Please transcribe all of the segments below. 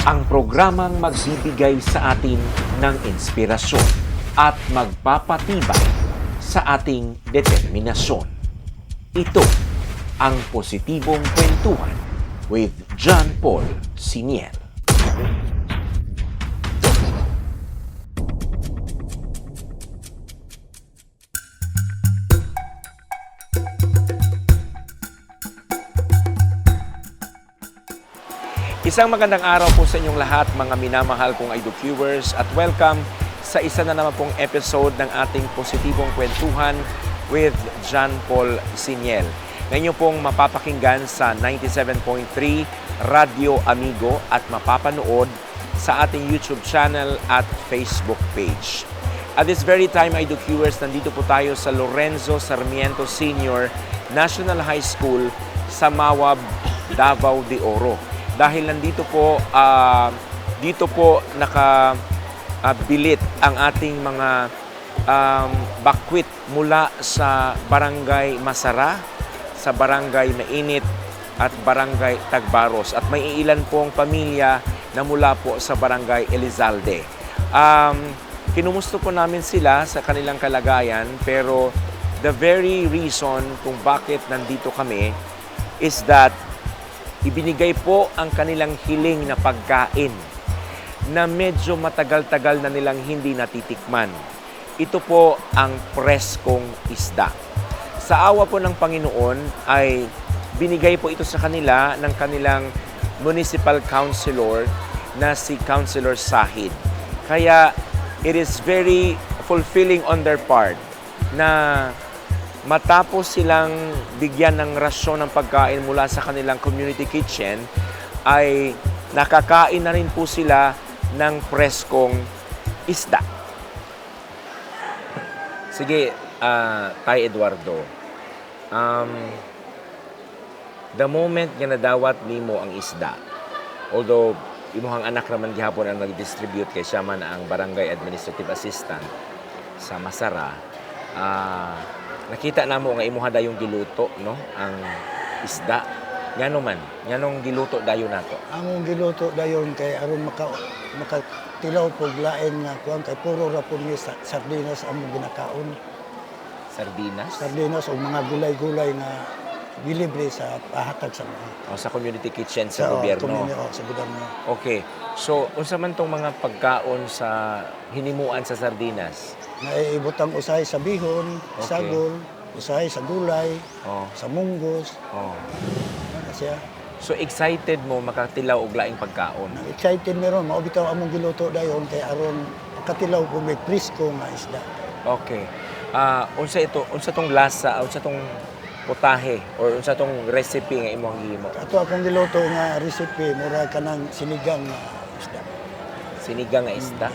Ang programang magbibigay sa atin ng inspirasyon at magpapatibay sa ating determinasyon. Ito ang Positibong Kwentuhan with John Paul Siniel. Isang magandang araw po sa inyong lahat, mga minamahal kong viewers, at welcome sa isa na naman pong episode ng ating Positibong Kwentuhan with John Paul Siniel. Ngayon pong mapapakinggan sa 97.3 Radio Amigo at mapapanood sa ating YouTube channel at Facebook page. At this very time, viewers, nandito po tayo sa Lorenzo Sarmiento Senior National High School sa Mawab, Davao de Oro. Dahil nandito po, dito po nakabilit ang ating mga bakwit mula sa Barangay Masara, sa Barangay Mainit at Barangay Tagbaros. At may ilan pong pamilya na mula po sa Barangay Elizalde. Kinumusto po namin sila sa kanilang kalagayan, pero the very reason kung bakit nandito kami is that ibinigay po ang kanilang hiling na pagkain na medyo matagal-tagal na nilang hindi natitikman. Ito po ang preskong isda. Sa awa po ng Panginoon ay binigay po ito sa kanila ng kanilang municipal councilor na si Councilor Sahid. Kaya it is very fulfilling on their part na matapos silang bigyan ng rasyon ng pagkain mula sa kanilang community kitchen, ay nakakain na rin po sila ng preskong isda. Sige, Tay Eduardo, the moment nga nadawat nimo ang isda, although imuhang anak naman gihapon ang nag-distribute kay siya man ang barangay administrative assistant sa Masara, nakita namo nga imuha dayong giluto, no, ang isda. Ngano man, nganong giluto dayon nato? Among giluto dayon kay aron makatilaw pog lain nga kuan kay puro ra pud ni sardinas among ginakaon. Sardinas? Sardinas o mga gulay-gulay nga dilibre sa pahatag sa mga Sa community kitchen sa gobyerno. Sa gobyerno. Okay. So, unsa man tong mga pagkaon sa hinimuan sa sardinas? Naibutang usahay sa bihon, Okay. sagol, usahay sa gulay, Oh. sa munggos. Oh. Ano siya? So, excited mo makatilaw og laing pagkaon? Excited meron mao bitaw among giluto dayon kay aron makatilaw pug may presko nga isda. Okay. Unsa tong lasa, unsa tong putahe or unsa tong recipe nga imong gihimo? Ato akong giluto nga recipe mura kanang sinigang nga isda. Sinigang nga isda.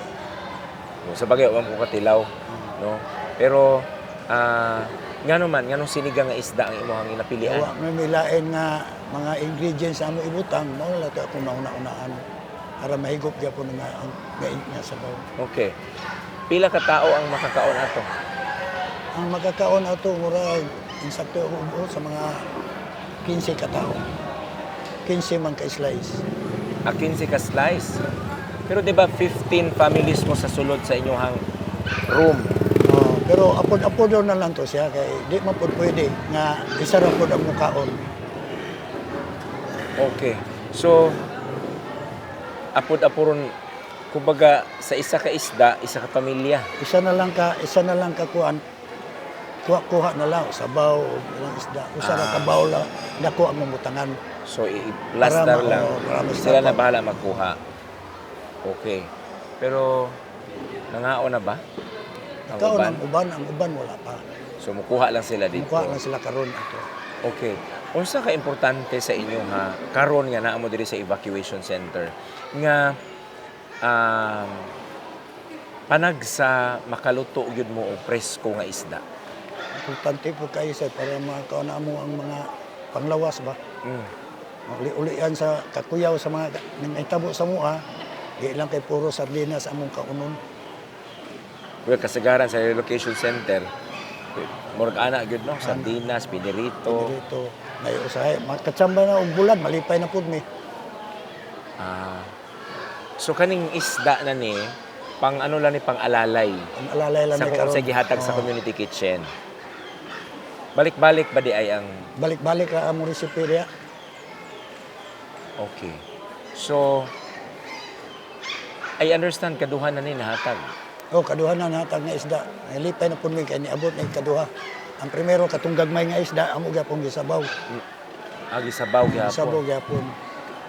Sa bagay, wala ko katilaw, no? Pero, nganong sinigang nga isda ang imong ginapilian? Wa may milain nga mga ingredients sa amo ibutang, mao lang akong nauna-unaan para mahigop gyapon nga ang gain nga sabaw. Okay. Pila ka tao ang makakaon ato? Ang magkakaon ato mura insakto ubo sa mga 15 ka tao. 15 man ka slice. 15 ka slice. Pero 'di ba 15 families mo sa sulod sa inyong room? Pero apod-apod na lang to siya kay di man pud pwede nga isa ra pud ang mukaon. Okay. So, apod-apuron, kumbaga, sa isa ka isda, isa ka pamilya. Isa na lang ka kuan. Kuha na lang sabaw ilang isda. Usa ra ka bawl lang dako ang mamutangan. So, i-plaster lang. Sila na bahala magkuha. Okay. Pero, nangaon na ba? Ang Ikaw uban? ang uban wala pa. So, mukuha lang sila dito. Mukuha lang sila karon ato. Okay. Unsa ka importante sa inyo karon nga naa mo diri sa evacuation center nga panag sa makaluto gyud mo og presko nga isda. Importante po kayo sa para makaon na mo ang mga panglawas ba. Uli-ulian sa kakuyaw sa mga nangitabo sa mua. Di lang kay puro sardinas among kaunon. Well, kasagaran sa relocation center, murag ana gyud no, sardinas, pinirito. Dito, may usahay, makatsamba na og bulan, malipay na pud mi. So kaning isda na ni pang ano lang ni pang alalay Ang alalay lang sa may kung karon. sa gihatag sa Oo. community kitchen. Balik-balik ba di ay ang Balik-balik ra amo recipe diya. okay. So I understand kaduhan na ni nahatag. Oh, kaduha na natag nga isda. Nalipay na pud mi kay niabot na yung kaduha. Ang primero katong gagmay nga isda amo gyapon gisabaw. Agi sabaw Gisabaw gyapon. gyapon.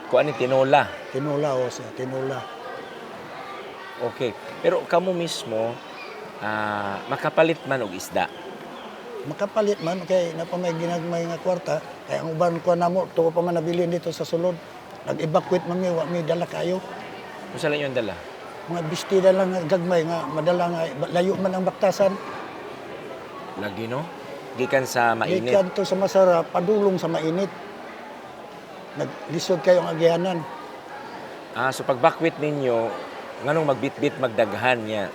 Kuan ni tinola. Tinula o siya, tinula. Okay. Pero kamo mismo makapalit man og isda. Makapalit man kay napamay ginagmay nga kwarta kay ang uban ko namo tuwa pa man nabilin dito sa sulod. Nag-evacuate man mi wa mi dala kayo. Unsa lang yung dala? Mga bestida lang nga gagmay nga madala nga layo man ang baktasan. Lagi no? Gikan sa mainit. Gikan to sa masara padulong sa mainit. Naglisod kayo ang agianan. So pagbakwit ninyo, nganong magbitbit magdaghan niya.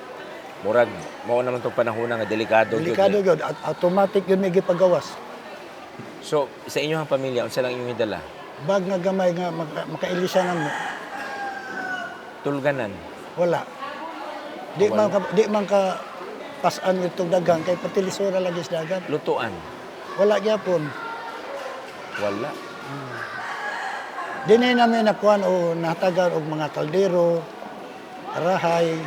Murag mao naman tong panahon nga delikado gyud. Delikado gyud at automatic yun may gipagawas. So sa inyong pamilya unsa lang inyong dala? Bag nga gamay nga makailisanan mo. Tulganan. Wala. Di man ka pasan itong dagang kay patilisura lagi sa dagat. Lutuan. Wala gyapon. Wala. Dinay namin nakuan o natagan og mga kaldero, arahay,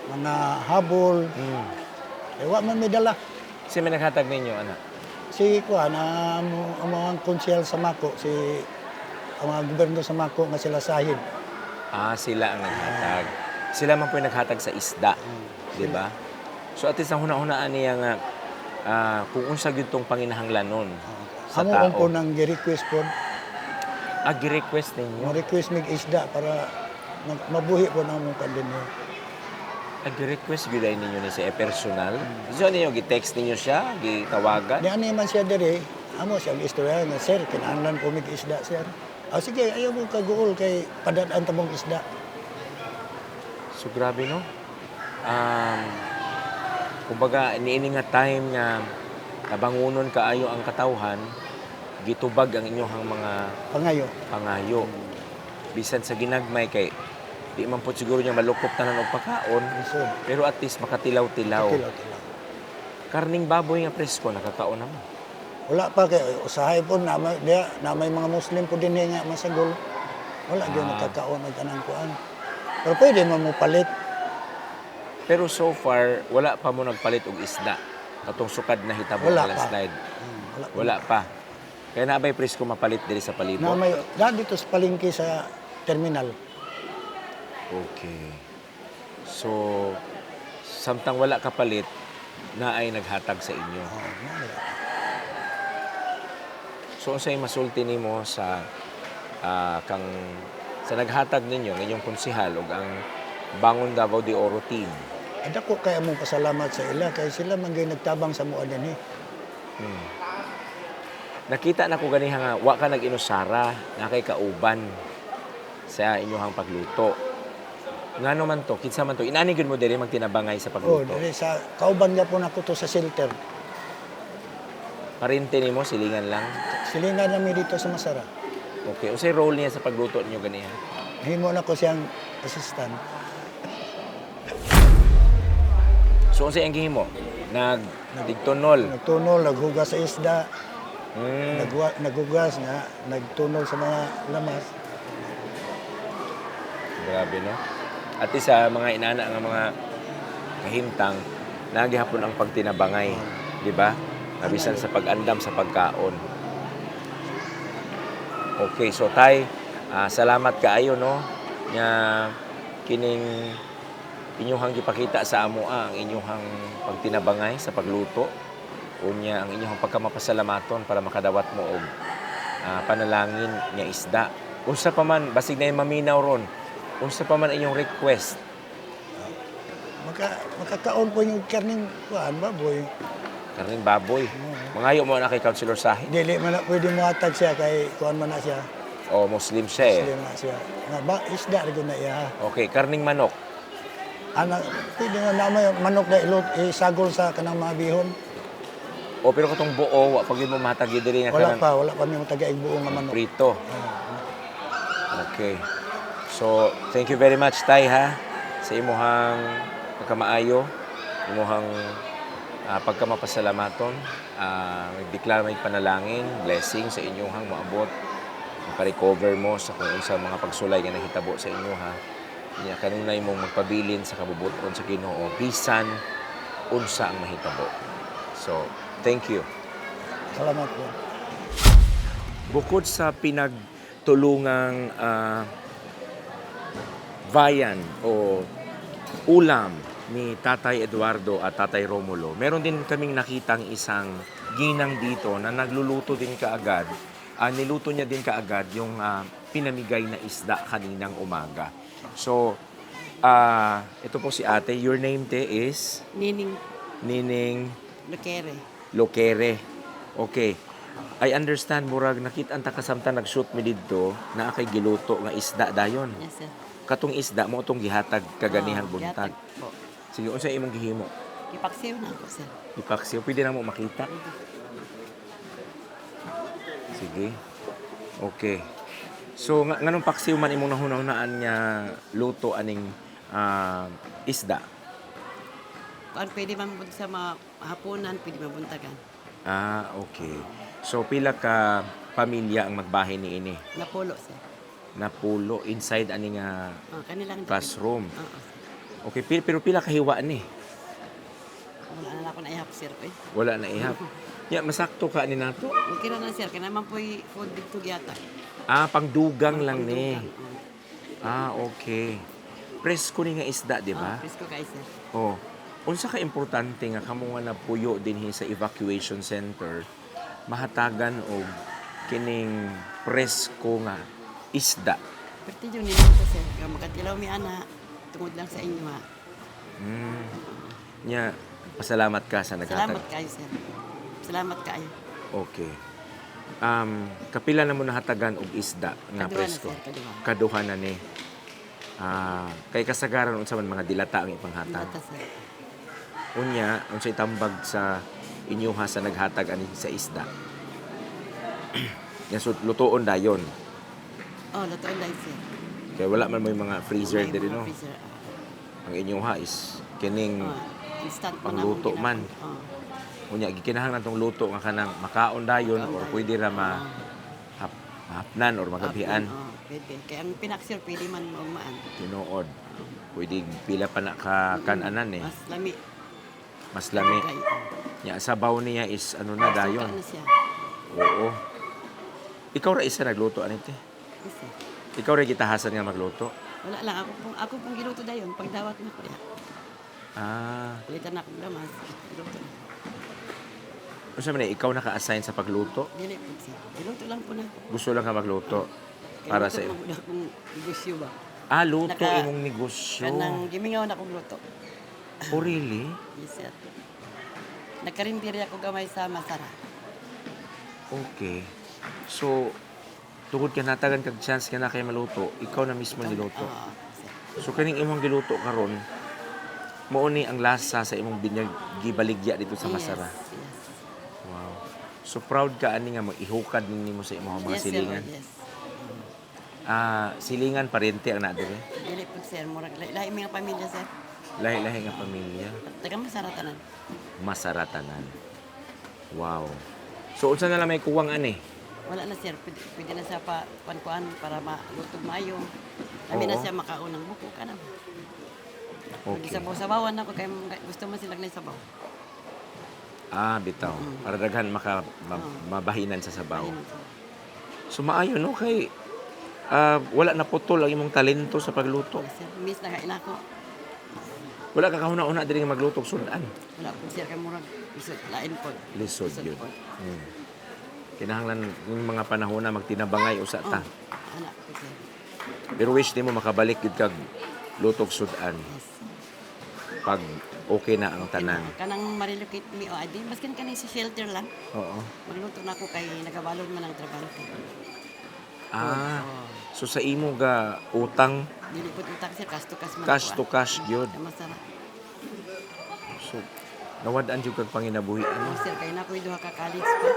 mga habol. Kay wa man may dala. Si may naghatag ninyo ana. Si kuan ang mga konsyel sa Mako, ang mga gobyerno sa Mako nga sila sahid. Sila ang naghatag. Sila man po yung naghatag sa isda. Di ba? So at least ang hunahunaan niya nga kung unsa gyud tong panginahanglanon sa Amo tao. po nang gi-request po. Gi-request ninyo. Mo request mig isda para mabuhi po na mo kandinya. Gi-request gyud ay ninyo ni siya personal. So ninyo gi-text ninyo siya, gitawagan. Di ani man siya diri, amo siya ang istorya nga sir kinahanglan po mig isda sir. Sige, ayaw mo kaguol kay padadaan ta mong isda. So grabe no. Kumbaga niini nga time nga nabangunon kaayo ang katawhan, gitubag ang inyong mga Pangayo. pangayo. Bisan sa ginagmay kay di man po siguro niya malukop tanan og pagkaon, Isod. pero at least makatilaw-tilaw. Tilaw-tilaw. Karning baboy nga presko nakakaon naman. Wala pa kay usahay po na may mga Muslim po din nga masagol. Wala gyud nakakaon og kanang kuan. Pero pwede man mo palit. Pero so far wala pa mo nagpalit og isda. Katong sukad na hitabo Wala nga pa. slide. Wala. Wala pa. Kaya nabay presko mapalit diri sa Na palibot. may dito sa palengke sa terminal. Okay. So samtang wala ka palit na ay naghatag sa inyo. Wala. So unsay masulti nimo sa kang sa naghatag ninyo ng inyong konsehal ug ang Bangon Davao de Oro team. Dako kay among pasalamat sa ila kay sila man gyud nagtabang sa mua dinhi. Nakita na ko ganiha nga wa ka nag-inusara na kay kauban sa inyong pagluto. Ngano man to, kinsa man to, inani gyud mo diri magtinabangay sa Oh, pagluto. diri sa kauban gyapon ako to sa shelter. Parente nimo silingan lang. Silingan nami dito sa Masara. Okay, unsay role niya sa pagluto niyo ganiha? Himo na ko siyang assistant. So unsay ang gihimo? Nagtigtunol. Nagtunol, naghugas sa isda, Mm. naghugas nga, nagtunol sa mga lamas. Grabe, no? At sa mga inana nga mga kahimtang, nagihapon ang pagtinabangay, di ba? Nabisan sa pag-andam sa pagkaon. Okay, so tay, salamat kaayo, no? Nga kining inyong gipakita sa amo ang inyong pagtinabangay sa pagluto. Unya ang inyong pagkamapasalamaton para makadawat mo og panalangin nga isda. Unsa pa man, basig na yung maminaw ron, unsa pa man inyong request. Makakaon po yung karning kuan baboy. Karning baboy. Mangayo mo na kay Councilor Sahid. Dili man na pwede mo atag siya kay kuan man na siya. O Muslim siya eh. Slim na siya. Nga ba isda rin na iya. Okay, karning manok. Ana pwede nga namay manok na ilot isagol sa kanang mga bihon. O pero katong buo, wa pag yun mo matagi diri nga Wala kanang pa, wala pa mi taga buong nga manok. prito. Okay. So, thank you very much, Tay, ha, sa imuhang pagkamaayo, imuhang pagkamapasalamaton, nagdeklara may panalangin, blessing sa inyong maabot, pa-recover mo sa kung unsa mga pagsulay nga nahitabo sa inyo, ha. Nya kanunay mong magpabilin sa kabubuton sa Ginoo bisan unsa ang mahitabo. So, thank you. Salamat po. Bukod sa pinagtulungang bayan o ulam ni Tatay Eduardo at Tatay Romulo, meron din kaming nakitang isang ginang dito na nagluluto din kaagad. Niluto niya din kaagad yung pinamigay na isda kaninang umaga. So, ito po si ate. Your name, te, is? Nining Nining Lucere. Lokere. Okay. I understand, murag nakita ang takasamta nag-shoot mi dito na akay giluto nga isda dayon. Yes, sir. Katong isda mo itong gihatag kaganihang buntag. Yatag po. Sige, unsa imong gihimo? Ipaksiw na ako, sir. Ipaksiw, pwede na mo makita. Sige. Okay. So, nganong paksiw man imong nahuna-hunaan nga luto aning isda? Kung pwede mabunta sa mga hapunan, pwede mabuntagan. Okay. So, pila ka pamilya ang magbahay ni ini? Napulo, sir. Napulo inside aning Kanilang classroom. Oo. Okay, pero pila kahiwa ni? Wala na ako na ihap, sir. Wala na ihap. Ya, masakto ka ni nato. Okay na, sir. Kaya naman po'y food dito yata. Pangdugang lang ni. Pangdugang, Okay. Presko ni nga isda, di ba? Presko kayo, sir. Oh. Unsa ka importante nga kamo nga napuyo dinhi sa evacuation center, mahatagan og kining presko nga isda. Pwede yung ninong ko, sir. Kaya makatilaw mi ana, tungod lang sa inyo, ha. Nya, pasalamat ka sa naghatag. Salamat kayo, sir. Salamat kayo. Okay. Kapila na mo nahatagan og isda nga Kaduha na, presko. sir. Kaduha. Kaduha na ni. Kay kasagaran unsa man mga dilata ang ipanghatag. Data, sir. Unya, unsay tambag sa inyuha sa naghatag ani sa isda. Nya so lutoon dayon. Lutoon lang, sir. Kay wala man may mga freezer May diri mga no. freezer, Ang inyuha is kining instant po pangluto na man. Unya gikinahanglan tong luto nga kanang makaon dayon or pwede ra hapnan or magabian. Pwede. Kaya ang pinaksir, pwede man magmaan. Tinuod. Pwede pila pa na ka kananan eh. Mas lami. Mas lami. Kay, Nya sabaw niya is ano na dayon. suka na siya. Oo. Ikaw ra isa nagluto anite. Isa. Ikaw ra gitahasan nga magluto. Wala lang. Ako pong giluto dayon. Pagdawat na ko. Palitan na akong lamas. Giluto na. Unsa man ikaw naka-assign sa pagluto? Dili po siya. Giluto lang po na. Gusto lang ka magluto Kaya para luto sa iyo. magmula akong negosyo ba. Luto Naka- imong negosyo. Kanang gimingaw na akong luto. Oh, really? Yes, sir. Nagkarindiri ako gamay sa Masara. Okay. So, tungod ka natagan kag chance ka na kay maluto, ikaw na mismo niluto. Sir. So, kaning imong giluto karon, mao ni ang lasa sa imong binyag gibaligya dito sa Masara. Yes. Wow. So, proud ka ani nga ihukad nimo sa imong mga Yes, silingan. sir. Yes. Silingan parente ang nadire. Dili po, sir. Murag lahi mga pamilya, sir. Lahi-lahi nga pamilya. Taga Masara tanan. Masaratanan. Wow. So, unsa na lang may kuwang ani? Wala na, sir. Pwede na siya pankuan para malutog maayo. Kami na Oo. siya makaunang buko ka na. Pwede Okay. sabaw-sabawan ako kaya gusto man sila na sabaw. Bitaw. Para daghan mabahinan sa sabaw. Ayun, sir. So, maayo no kay wala na putol ang imong talento sa pagluto. Yes, sir. Miss na kain ako. Wala ka kahuna-una diri nga magluto og sudan. Wala po, sir. Kaya murag isot. Lain po. Lisod Isot yun. po. Kinahanglan yung mga panahon na magtinabangay usa ta. Anak po, sir. Pero wish nimo makabalik gid kag luto og sudan Yes. pag okay na ang tanan. Kanang marilocate mi o adi. Maskin kanang sa shelter lang. Oo. Magluto na ako kay nagabalod man ang trabaho ko. So sa imo ga utang Dili po utak, sir. Cash to cash man cash ako, to cash gyud. Masarap. So nawad-an jud kag panginabuhi ano. Sir, kaya na ko'y duha ka college pa.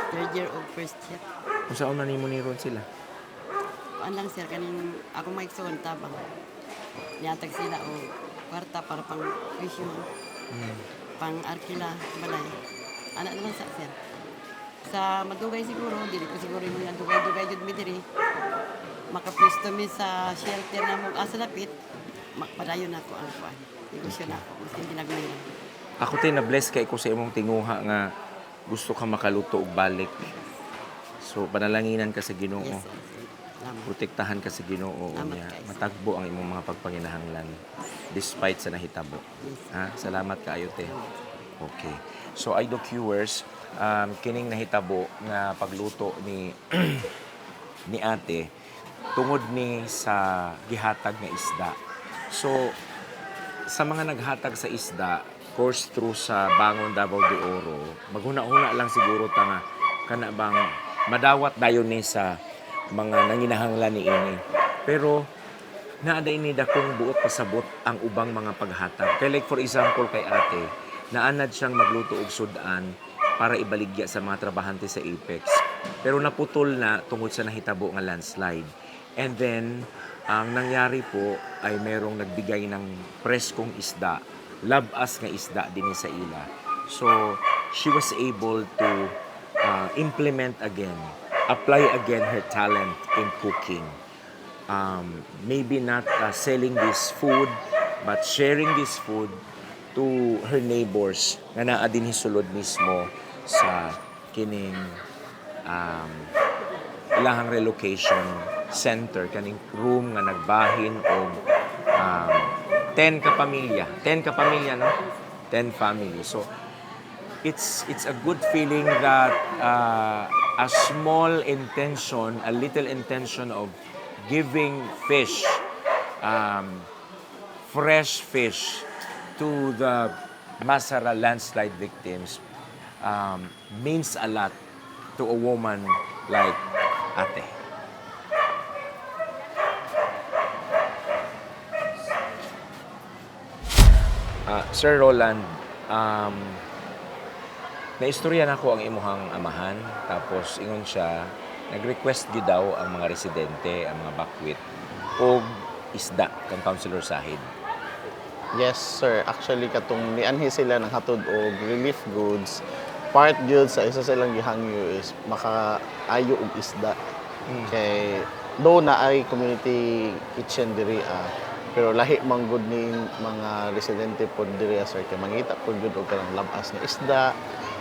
Third year o first year. Unsa una nimo ni ron sila? kuan lang sir kaning ako maigsoon tabang. Niatag sila o kwarta para pang tuition, pang arkila balay. Ana naman sa sir. Sa madugay siguro, dili ko siguro yung mga dugay-dugay jud mi diri. Makapwesto mi sa shelter na mo asa lapit. Makpadayon ako ang kuan. Negosyo na ako, mas ginagmay lang. Ako tin na-bless kay ko sa imong tinguha nga gusto ka makaluto og balik. So panalanginan ka sa Ginoo. Yes, sir. Salamat. Protektahan ka sa Ginoo Salamat, niya. guys. Matagbo ang imong mga pagpanginahanglan despite sa nahitabo. Yes. Ha? Salamat kaayo te. Okay. So Idol viewers, kining nahitabo nga pagluto ni ni ate tungod ni sa gihatag nga isda. So sa mga naghatag sa isda, course through sa Bangon Davao de Oro, maghuna-huna lang siguro ta nga kana bang madawat dayon ni sa mga nanginahanglan ni ini. Pero naada ini dakong buot pasabot ang ubang mga paghatag. Kay like for example kay ate, naanad siyang magluto og sudan para ibaligya sa mga trabahante sa Apex. Pero naputol na tungod sa nahitabo nga landslide. And then ang nangyari po ay merong nagbigay ng preskong isda, labas nga isda din sa ila. So she was able to implement again, apply again her talent in cooking. Maybe not selling this food, but sharing this food to her neighbors nga naa din hisulod mismo sa kining ilahang relocation center, kaning room nga nagbahin og 10 ka pamilya. 10 ka pamilya, no? 10 families. So it's a good feeling that a small intention, a little intention of giving fish, fresh fish to the Masara landslide victims means a lot to a woman like ate. Sir Roland, naistorya na ko ang imuhang amahan, tapos ingon siya, nag-request gyud daw ang mga residente, ang mga bakwit, og isda kang Councilor Sahid. Yes, sir. Actually, katong nianhi sila ng hatod og relief goods, part gyud sa isa silang gihangyo is makaayo og isda. Kay do na ay community kitchen diri pero lahi man gud ning mga residente pod diri sir kay mangita pod gud og kanang labas nga isda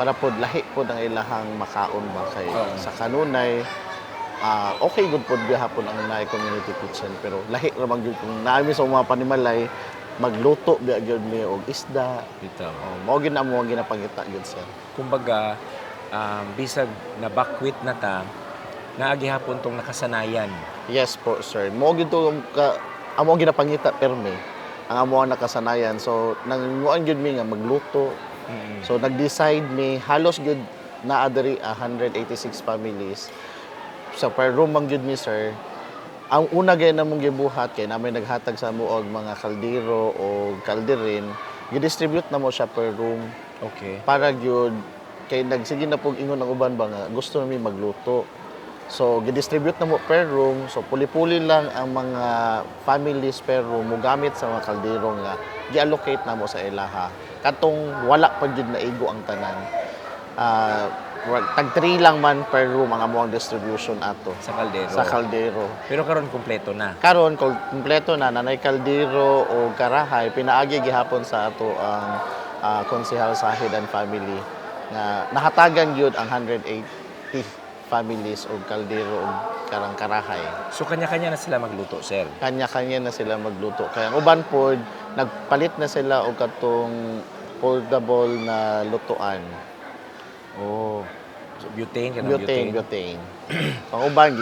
para pod lahi pod ang ilahang makaon ba kay sa kanunay okay good pod gihapon ang naay community kitchen pero lahi ra man gyud kung naami sa mga panimalay magluto biya gyud mi og isda. Bitaw. Mao gyud na mo ginapangita gyud sir. Kumbaga, bisag na bakwit na ta, naagihapon tong nakasanayan. Yes po sir. Mao gyud to amo ginapangita perme ang amo ang nakasanayan. So nanguan gyud mi nga magluto. So nag-decide mi halos gyud naa diri 186 families. Sa per room man gyud mi sir. Ang una gay namong gibuhat kay namin naghatag sa amo og mga kaldero o kalderin, gi-distribute na mo siya per room Okay. para gyud kay nagsige na pug ingon ang uban ba nga gusto nami magluto. So gi-distribute na mo per room. So puli-puli lang ang mga families per room mo gamit sa mga kaldero nga gi-allocate na mo sa ilaha. Katong wala pa gyud naigo ang tanan. Tag 3 lang man per room ang among distribution ato Sa kaldero. sa kaldero. Pero karon kumpleto na. Karon kompleto na nanay kaldero o karahay pinaagi gihapon sa ato ang Konsehal Sahid and family nga nahatagan gyud ang 180 families og kaldero og karang karahay. So kanya-kanya na sila magluto, sir. Kanya-kanya na sila magluto. Kaya ang uban pod nagpalit na sila og katong foldable na lutuan. Oh. So, butane, kanang butane. Butane. Ang uban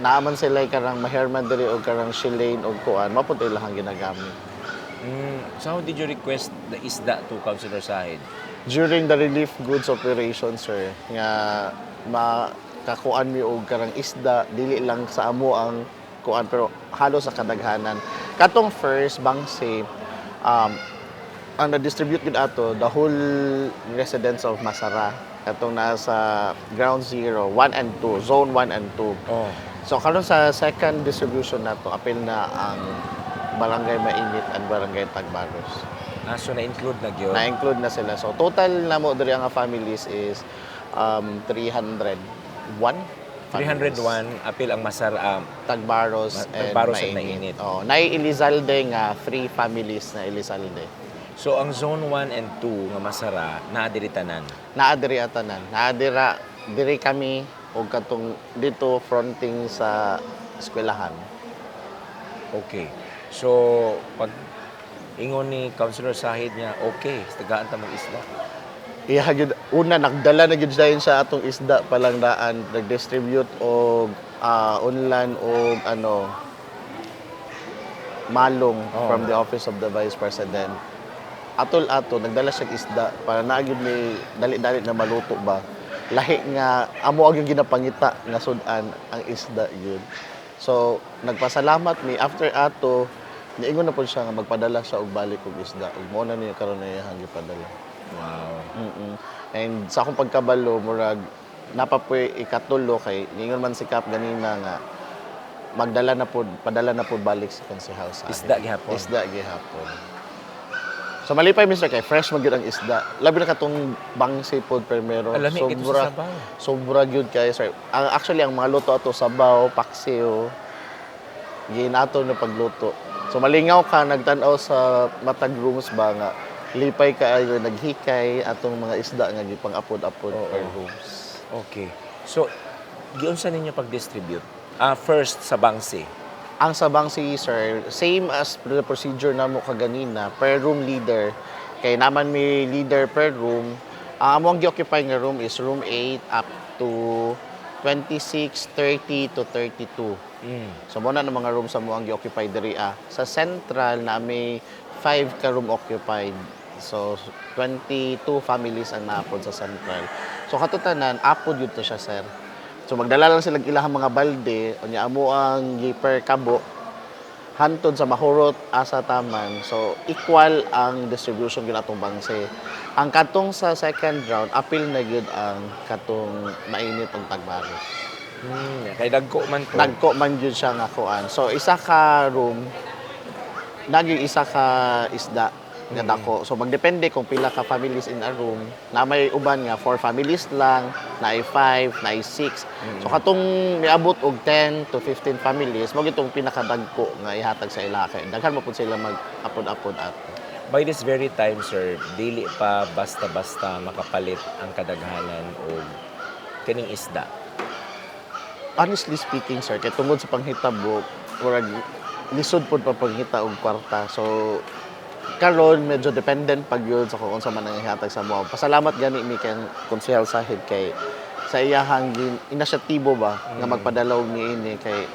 naaman sila karang maherman diri og karang shilane og kuan mapud ilang ginagamit. So how did you request the isda to Councilor Sahid? During the relief goods operation sir nga makakuan mi og karang isda dili lang sa amo ang kuan pero halos sa kadaghanan. Katong first bangse ang na-distribute gid ato the whole residents of Masara katong nasa ground 0, 1 and 2, zone 1 and 2. Oh. So karon sa second distribution nato apil na ang Barangay Mainit and Barangay Tagbaros. So na-include na gyud. Na-include na sila. So total na mo diri nga families is 301 families. 301 apil ang Tagbaros and Tagbaros at Mainit. Mainit. Oh, na Elizalde nga 3 families na Elizalde. So ang zone 1 and 2 nga Masara naa diri tanan. Naa diri atanan. Naa diri kami og katong dito fronting sa eskwelahan. Okay. So pag ingon ni Councilor Sahid niya, okay, tagaan ta mag isla. Iya gyud una nagdala na gyud dayon sa atong isda palangdaan, nag-distribute og online og malong from the office of the Vice President. Atol-ato nagdala siya isda para naa gyud ni dali-dali na maluto ba. Lahi nga amo ang ginapangita nga sudan ang isda gyud. So nagpasalamat mi after ato niingon na po siya nga magpadala siya og balik og isda. Ug mao na niya karon na iyang gipadala. Wow. And sa akong pagkabalo, murag napapoy ikatulo kay ningon man si Kap ganina nga padala na po balik sa konsehal sa Isda gihapon. Isda gihapon. So malipay Mr. kay fresh man gyud ang isda. Labi na katong bangsi pod primero. Alami kito sa sabaw. Sobra gyud kay sir. Actually ang mga luto ato sabaw, paksiw, ginato na pagluto. So malingaw ka nagtan-aw sa matag rooms ba nga lipay kaayo naghikay atong mga isda nga gipang-apod-apod per rooms. Okay. So giunsa ninyo pag-distribute? First sa Bangsi. Ang sa Bangsi sir, same as the procedure namo kaganina, per room leader. Kay naman may leader per room. Ang among gi-occupy nga room is room 8 up to 26, 30 to 32. So muna ng mga room sa mo ang gi-occupy diri Sa central na may 5 ka room occupied. So 22 families ang naapod sa central. So katutanan apod yun to siya sir. So magdala lang sila ilahang mga balde unya amo ang giper kabo hantod sa mahurot asa taman. So equal ang distribution gyud atong Bangsi. Ang katong sa second round apil na gyud ang katong Mainit ug Tagbaros. Kay dagko man to. Nagko man gyud siya nga kuan. So isa ka room naging isa ka isda nga dako. So magdepende kung pila ka families in a room. Na may uban nga 4 families lang, na ay 5, na ay 6. So katong miabot og 10 to 15 families, mo gitong pinakadagko nga ihatag sa ila kay daghan mo pud sila mag-apod-apod ato. By this very time, sir, dili pa basta-basta makapalit ang kadaghanan o kining isda. Honestly speaking, sir, kay tungod sa panghitabo, murag lisod pod pa panghita og kwarta. So karon medyo dependent pag yun sa kung unsa man ang ihatag sa mo. Pasalamat gani mi kay Konsehal Sahid kay sa iyahang inisyatibo ba nga magpadalaw niini kay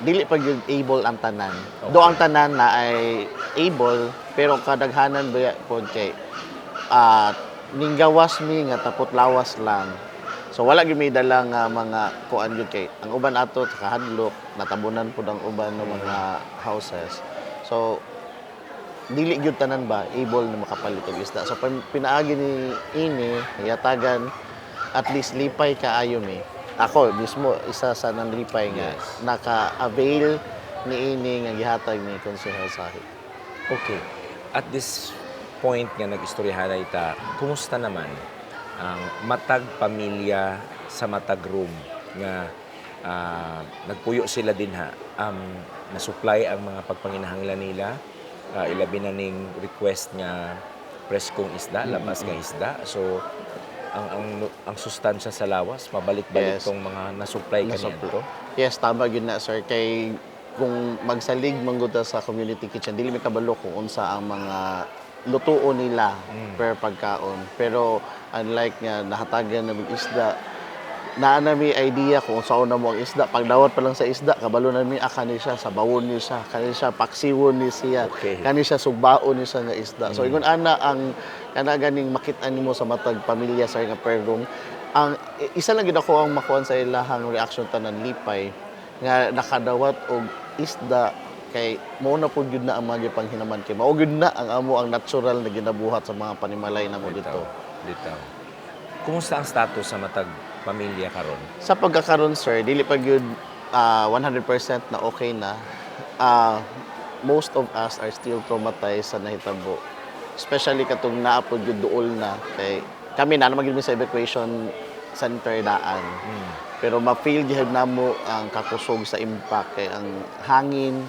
dili pa gyud able ang tanan. Okay. Do ang tanan na ay able pero kadaghanan ba pod kay ninggawas mi nga tapot lawas lang. So wala gyud may dala nga mga kuan gyud kay ang uban ato sa kahadlok natabunan pud ang uban ng mga houses. So dili gyud tanan ba able na makapalit og isda. So pinaagi ni ini yatagan at least lipay kaayo mi. Ako mismo isa sa nanlipay nga naka-avail ni ini nga gihatag ni Konsehal Sahid. Okay. At this point nga nag-istoryahan ita, kumusta naman ang matag pamilya sa matag room nga nagpuyo sila din na-supply ang mga pagpanginahanglan nila, ilabi na ning request nga preskong isda, labas nga isda. So ang sustansya sa lawas mabalik-balik tong mga na-supply kanito. Yes, tama gyud na sir kay kung magsalig mangguta sa community kitchen dili mi kabalo kung unsa ang mga lutuon nila per pagkaon. Pero unlike nga nahatagan na isda, naa na may idea kung saan na mo ang isda. Pagdawat pa lang sa isda, kabalo na mi kani siya sabawon ni siya, kani siya paksiwon ni siya, kani siya sugbaon ni siya nga isda. So ingon ana ang kana ganing makit-an nimo sa matag pamilya sa nga per room. Ang isa lang gid ako ang makuan sa ilahang reaction tanan lipay nga nakadawat og isda kay mao na pud gyud na ang mga panghinaman kay mao gyud na ang amo ang natural na ginabuhat sa mga panimalay namo dito. Kumusta ang status sa matag pamilya karon? Sa pagkakaroon, sir, dili pa gyud 100% na okay na. Ah, most of us are still traumatized sa nahitabo. Especially katong naapod gyud duol na kay kami na naman gyud mi sa evacuation center daan. Pero ma-feel gyud namo ang kakusog sa impact kay ang hangin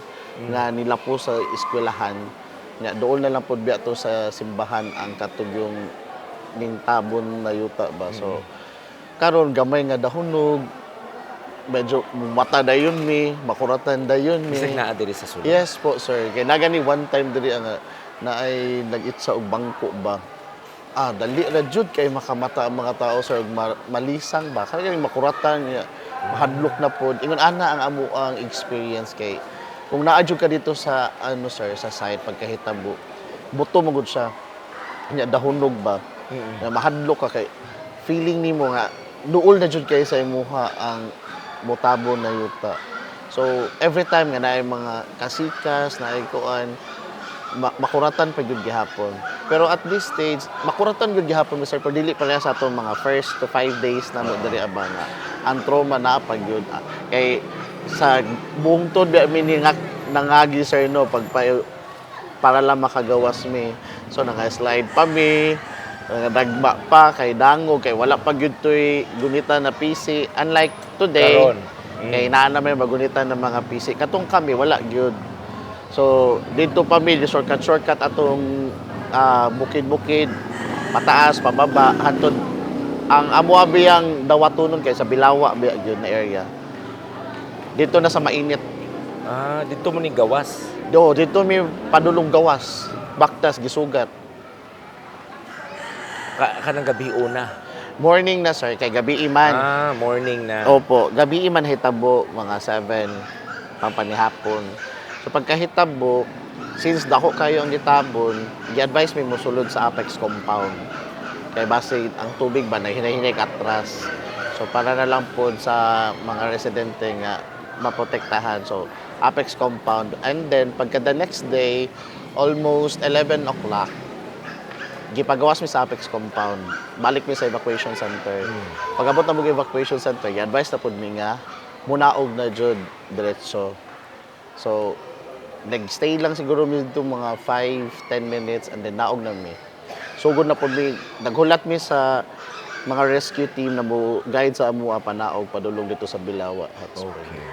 nga nila po sa eskwelahan nya dool na lang pod biya to sa simbahan ang katugyong ning tabon na yuta ba. So karon gamay nga dahunog, medyo mata dayon mi, makuratan dayon mi. Bisag naa diri sa sulod. Yes po, sir. Kaya nagani one time diri ang na ay nag-itsa og bangko ba. Dali ra jud kay makamata ang mga tao, sir, malisang ba. Kaya makuratan niya, mahadlok na pod. Ingon ana ang amo ang experience kay kung naa jud ka dito sa sir, sa site pagkahitabo, buto mo gud siya. Nya dahunog ba. Na mahadlok ka kay feeling nimo nga duol na jud kay sa imuha ang motabo na yuta. So every time nga naay mga kasikas, naay kuan, makuratan pa gyud gihapon. Pero at this stage, makuratan gyud gihapon, Mr. Pero dili pa rin sa atong mga first to 5 days na mo diri abanga. Ang trauma na pa gyud. Kay sa buong tod nangagi, sir, no, para lang makagawas mi. So naka-slide pa mi, dagba pa kay dangog kay wala pa gyud toy gunitan na PC. Unlike today, Karon. kay naa na may magunitan ng mga PC. Katong kami wala gyud. So dito pa mi shortcut atong bukid-bukid, pataas, pababa, hantod ang amo abiyang dawatunon kay sa Bilawa biya gyud na area. Dito na sa mainit. Dito mo ni gawas. Dito mi padulong gawas, baktas gisugat. Kanang gabi una. Morning na, sir, kay gabi iman. Morning na. Opo, gabi iman hitabo mga 7 pampanihapon. So pagkahitabo, since dako kayo ang gitabon, gi-advise mi mosulod sa Apex compound. Kay base ang tubig ba na hinahinay atras. So para na lang po sa mga residente nga maprotektahan. So Apex compound, and then pagka the next day, almost 11 o'clock, gipagawas mi sa Apex compound. Balik mi sa evacuation center. Pag-abot na mo evacuation center, i-advise na pud mi nga munaog na jud diretso. So nag-stay lang siguro mi dito mga 5-10 minutes and then naog na mi. Sugod na pud mi, naghulat mi sa mga rescue team na mo guide sa amo panaog padulong dito sa Bilawa Hot Spring. Okay.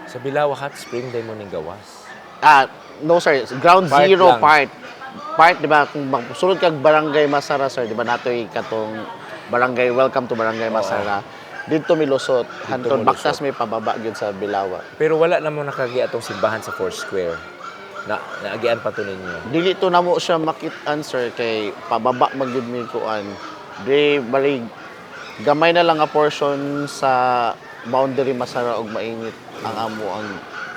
Sa Bilawa Hot Spring day mo ning gawas. No, sir, ground Part zero lang. part, di ba, kung sulod kag Barangay Masara, sir, di ba, natoy katong Barangay, welcome to Barangay Masara. Dito mi lusot, hantod mo baktas may pababa gyud sa Bilawa. Pero wala namang nakagi atong simbahan sa Foursquare. Naagian pa to ninyo. Dili to namo siya makit-an, sir, kay pababa magyud mi kuan. Di bali gamay na lang nga portion sa boundary Masara og mainit ang amo ang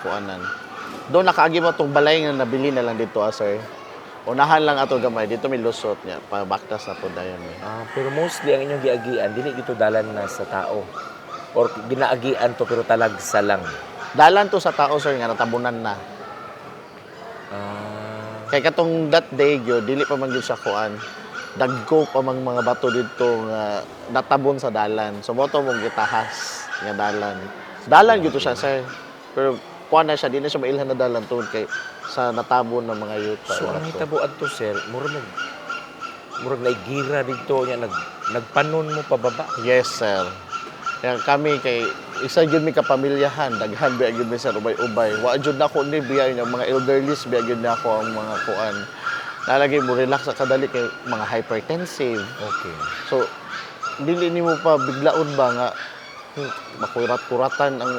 kuanan. Doon nakaagi mo tong balay nga nabili na lang dito, sir. Unahan lang ato gamay dito may lusot niya, pabaktas na po dayon mi. Pero mostly ang inyong giagian dili gito dalan na sa tao. Or ginaagian to pero talagsa lang. Dalan to sa tao, sir, nga natabunan na. Kay katong that day gyud dili pa man gyud sa kuan. Dagko pa mang mga bato dito nga natabon sa dalan. So mo to mong gitahas nga dalan. Dalan gyud to siya, sir. Pero kuan na siya, di na siya mailhan na dalan tungod kay sa natabon ng mga yuta. So ang hitabuan to, sir, murag naigira dito niya nagpanon mo pababa. Yes, sir. Kaya kami kay isa gyud mi kapamilyahan, daghan biya gyud mi sa ubay-ubay. Wa jud nako ni biya yung mga elderlies biya gyud nako ang mga kuan. Nalagay mo relax sa kadali kay mga hypertensive. Okay. So dili nimo pa biglaon ba nga makurat-kuratan ang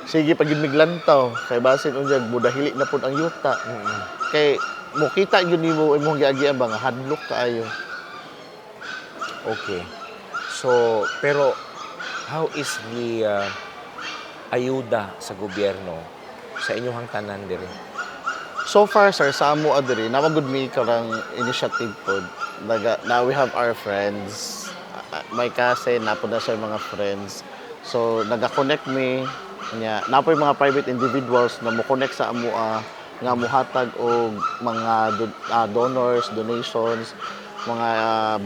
sige pag miglantaw kay basin unyag budahili na pud ang yuta. Kay mo kita gyud nimo imong giagian ba nga hadlok kaayo. Okay. So, pero how is the ayuda sa gobyerno sa inyong tanan diri? So far, sir, sa amo adiri namagud mi karang initiative pod. Now we have our friends. May kasi napod na siya mga friends. So naga-connect mi nya napoy mga private individuals na mo connect sa amo nga muhatag og mga donors, donations mga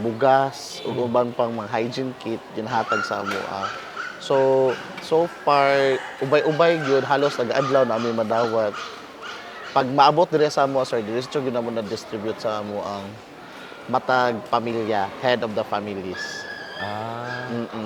bugas, ug uban pang mga hygiene kit ginahatag sa amo. So far ubay-ubay gyud halos nag-adlaw na ami madawat. Pag maabot dire sa amo sir, diretso gyud namo na distribute sa amo ang matag pamilya, head of the families.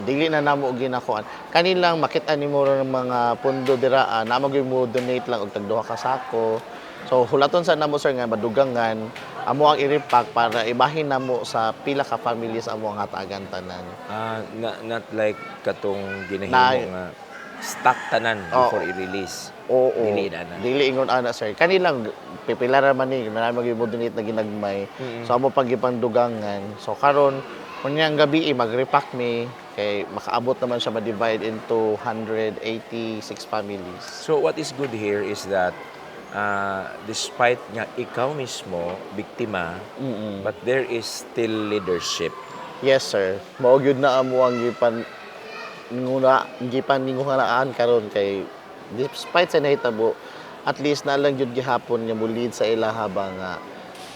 Dili na namo ginakuan. Kanilang makita nimo ng mga pundo dira na mo donate lang og tag duha ka sako. So hulaton sa namo sir nga madugangan amo ang i-repack para ibahin namo sa pila ka families amo ang hatagan tanan. Not like katong ginahimo Na- nga stock tanan before i-release. Oo. Dili na. Dili ingon ana sir. Kanilang pipila ra man ni na mag-donate na ginagmay. So amo pagipangdugangan. So karon kunyang gabi mag-repack mi kay makaabot naman siya ma-divide into 186 families. So what is good here is that despite nga ikaw mismo biktima, but there is still leadership. Yes sir. Mao gyud na amo ang gipaninguhaan karon kay despite sa nahitabo at least na lang gyud gihapon nga mo lead sa ilaha ba nga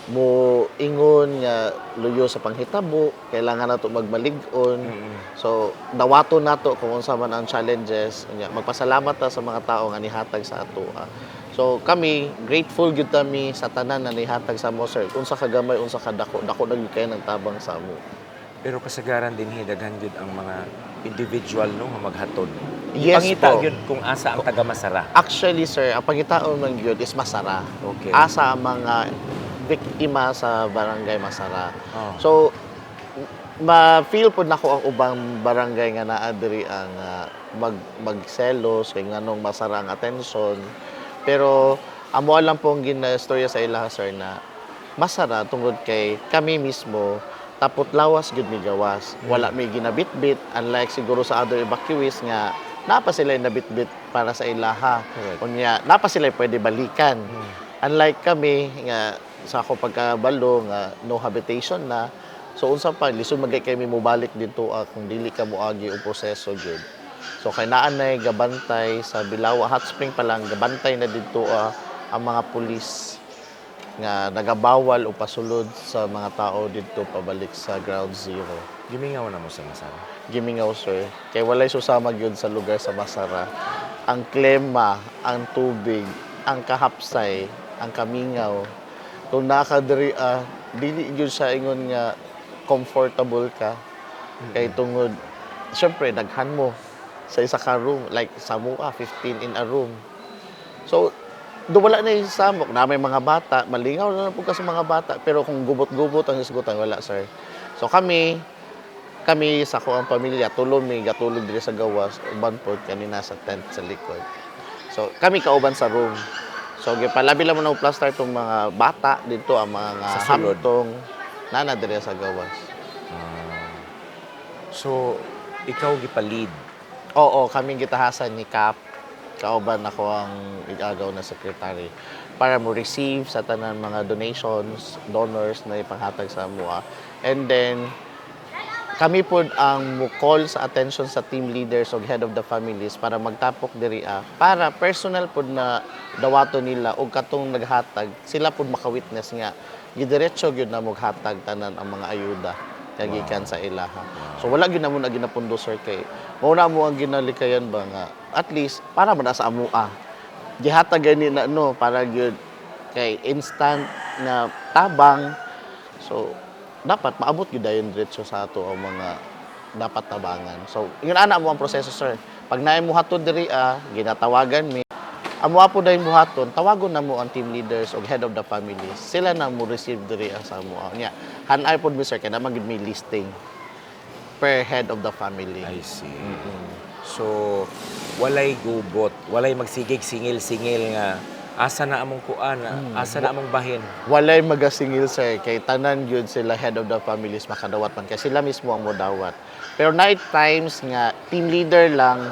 mo ingon nga luyo sa panghitabo, kailangan nato magmalig-on. So dawaton nato kung unsa man ang challenges, magpasalamat ta sa mga tao nga nihatag sa ato. So kami grateful gyud kami sa tanan na nihatag sa mo sir. Unsa ka gamay, unsa ka dako na gyud kay ng tabang sa amo. Pero kasagaran din daghan gyud ang mga individual no nga maghatod. Yes Ipangita po. gyud kung asa ang taga Masara. Actually sir, ang pangitaon man gyud is Masara. Okay. Asa ang mga biktima sa barangay Masara. Oh. So ma-feel po nako ang ubang barangay nga naa diri ang magselos kay nganong masara ang atensyon. Pero amo lang pong ginastorya sa ilaha sir na masara tungod kay kami mismo tapot lawas gyud mi gawas. Wala may ginabitbit unlike siguro sa other evacuees nga napa sila nabitbit para sa ilaha. Correct. Unya napa sila pwede balikan. Unlike kami nga sa ako pagkabalo nga no habitation na. So unsa pa lisod magay kay mi mobalik dito kung dili ka moagi og proseso gyud. So kay naa nay gabantay sa Bilawa Hot Spring pa lang gabantay na dito ang mga pulis nga nagabawal o pasulod sa mga tao dito pabalik sa ground zero. Gimingaw na mo sa Masara. Gimingaw sir, kay walay susama gyud sa lugar sa Masara. Ang klema, ang tubig, ang kahapsay, ang kamingaw. Kung nakadiri dili gyud siya ingon nga comfortable ka. Kay tungod syempre daghan mo sa isa ka room like sa mua 15 in a room. So do wala na yung samok na may mga bata, malingaw na po kasi mga bata pero kung gubot-gubot ang isgutan wala sir. So kami sa ko ang pamilya tulong mi gatulog diri sa gawas uban pod kanina sa tent sa likod. So kami kauban sa room. So gipalabi lang mo na plaster tong mga bata dito ang mga Sa sulod. hamtong nana diri sa gawas. So ikaw gipalid. Oo, kami gitahasan ni Cap. Kauban ako ang igagaw na secretary para mo receive sa tanan mga donations, donors na ipanghatag sa mua. And then kami po ang mo-call sa attention sa team leaders o head of the families para magtapok diri para personal po na dawato nila o katong naghatag sila po maka-witness nga gidiretso gyud na maghatag tanan ang mga ayuda kagikan sa ilaha. So wala gyud na mo na ginapundo sir kay mao na mo ang ginalikayan ba nga at least para man sa amua. Gihatag gani na no para gyud kay instant na tabang. So dapat maabot gyud dayon diretso sa ato ang mga dapat tabangan. So ingon ana mo ang proseso sir. Pag naay mo hatod diri ginatawagan mi amo po dahil buhaton, tawagon na mo ang team leaders o head of the families. Sila na mo receive diri sa amo. Nya, hanay pod mi sir kay na magid may listing per head of the family. I see. So walay gubot, walay magsigig singil-singil nga asa na among kuan, asa na among bahin. Walay magasingil sir kay tanan gyud sila head of the families makadawat man kay sila mismo ang modawat. Pero night times nga team leader lang.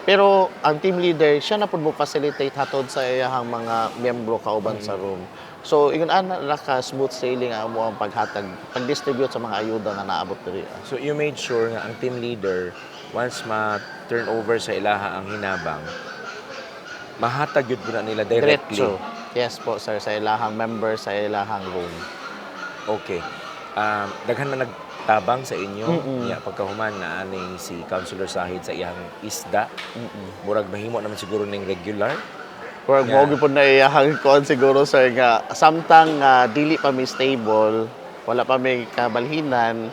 Pero ang team leader, siya na po mo facilitate hatod sa iyahang mga miyembro kauban sa room. So, ingon ana ra ka smooth sailing mo ang paghatag, pag-distribute sa mga ayuda nga naabot diri. So you made sure nga ang team leader once ma-turn over sa ilaha ang hinabang, mahatag yun po na nila directly. Diretso. Yes po sir, sa ilahang member sa ilahang room. Okay. daghan na nagtabang sa inyo. Ya, pagkahuman na aning si Councilor Sahid sa iyang isda. Murag mahimo naman siguro ning regular. Kung Yeah. mo po na iyahang kuan siguro sir nga samtang dili pa mi stable, wala pa may kabalhinan.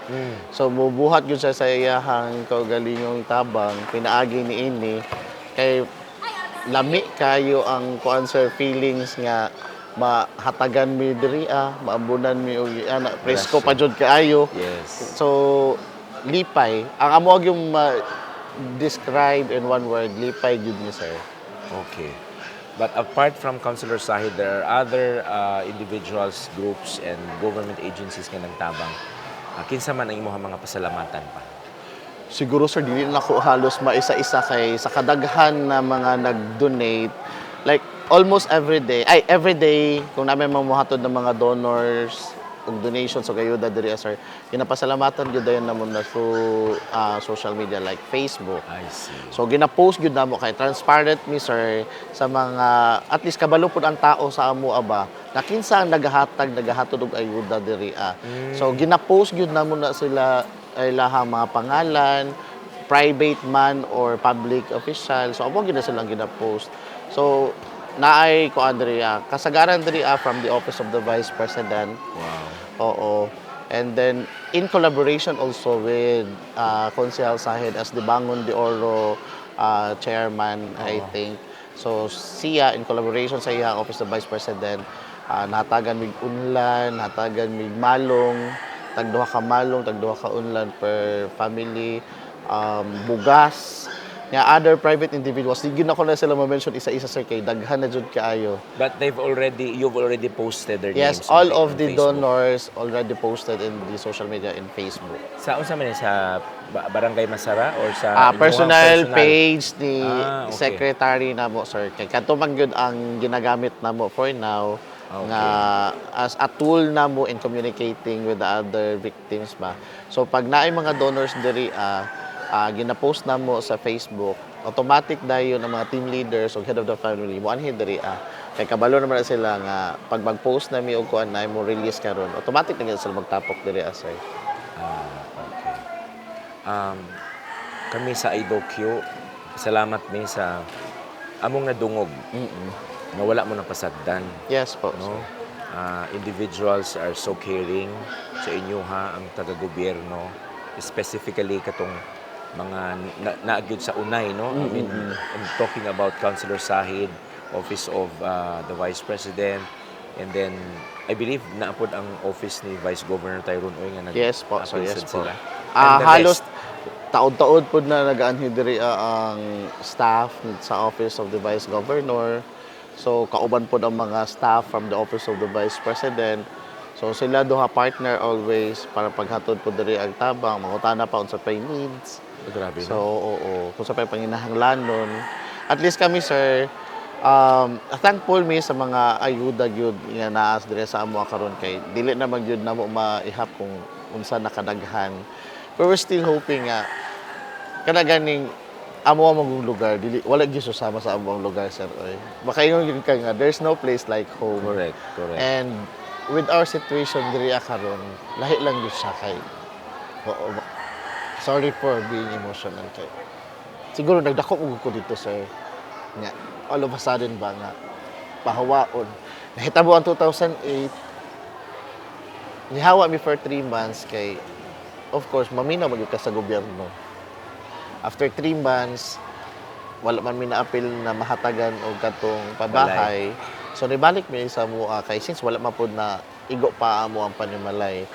So mubuhat gyud siya sa iyahang kaugalingong tabang pinaagi ni ini kay lami kayo ang kuan sir feelings nga mahatagan mi diri maambunan mi og ana presko pa jud kaayo. Yes. So lipay ang amo yung describe in one word lipay gyud ni sir. Okay. But apart from Councilor Sahid, there are other individuals, groups, and government agencies nga nagtabang. Kinsa man ang imong mga pasalamatan pa? Siguro sir, dili na ako halos maisa-isa kay sa kadaghan na mga nag-donate. Like, almost every day, kung namin mamuhatod ng mga donors, ug donations o gayuda diri sir, ginapasalamatan gyud dayon namo na through social media like Facebook. I see. So gina-post gyud namo kay transparent mi sir sa mga at least kabalo pud ang tao sa amo aba na kinsa ang nagahatod og ayuda diri So gina-post gyud namo na sila ay lahang mga pangalan, private man or public official. So amo gyud na silang gina-post. So naay ko diri kasagaran diri from the office of the Vice President. Wow. Oo. And then, in collaboration also with Consejal Sahid as the Bangon de Oro chairman, I think. So, siya, in collaboration sa iya, Office of Vice President, natagan mig unlan, natagan mig malong, tagduha ka malong, tagduha ka unlan per family, bugas, nga other private individuals. Hindi na ko na sila ma-mention isa-isa sir kay daghan na jud kaayo. But you've already posted their Yes, names all on of the Facebook. donors already posted in the social media in Facebook. Sa unsa man sa Barangay Masara or sa inyong Personal page ni Okay. secretary na mo sir. Kay kadto man gyud ang ginagamit na mo for now Okay. nga as a tool na mo in communicating with the other victims ba. So pag naay mga donors diri gina-post na mo sa Facebook, automatic dayon ang mga team leaders o head of the family mo anhi diri kay kabalo naman na sila nga pag mag-post na mi og kuan na mo release karon, automatic na gyud sila magtapok diri sir. Okay. Kami sa IDOQ, salamat mi sa among nadungog. Na wala mo na pasagdan. Yes po. No? Sir. Individuals are so caring sa inyo ang taga-gobyerno, specifically katong mga naagyod sa unay, no? I mean, I'm talking about Councilor Sahid, Office of the Vice President, and then I believe naapod ang office ni Vice Governor Tyrone Oy nga Yes po, sir. Yes po. sila. And the Halos rest. taod-taod po na nagaanhi diri ang staff sa Office of the Vice Governor. So, kauban po ang mga staff from the Office of the Vice President. So, sila duha partner always para paghatod po diri ang tabang, mangutana pa unsa pay needs. Grabe, So, no? oo, kung sa pay panginahanglanon. At least kami, sir, thankful mi sa mga ayuda gyud nga naas dire sa amo karon kay dili naman gyud namo maihap kung unsa nakadaghan. But we're still hoping nga kada ganing amo ang lugar dili wala gyud susama sa amo ang lugar sir oy. Makaingon gyud ka nga there's no place like home. Correct. And with our situation diri karon lahi lang gyud siya kay oo, sorry for being emotional kay siguro nagdako ug ko dito sir nga all of a sudden ba nga pahawaon nahitabo ang 2008 nihawa mi for 3 months kay of course maminaw magyud ka sa gobyerno after 3 months wala man mi na-appeal na mahatagan og katong pabahay so nibalik mi sa mua kay since wala man pud na igo pa amo ang panimalay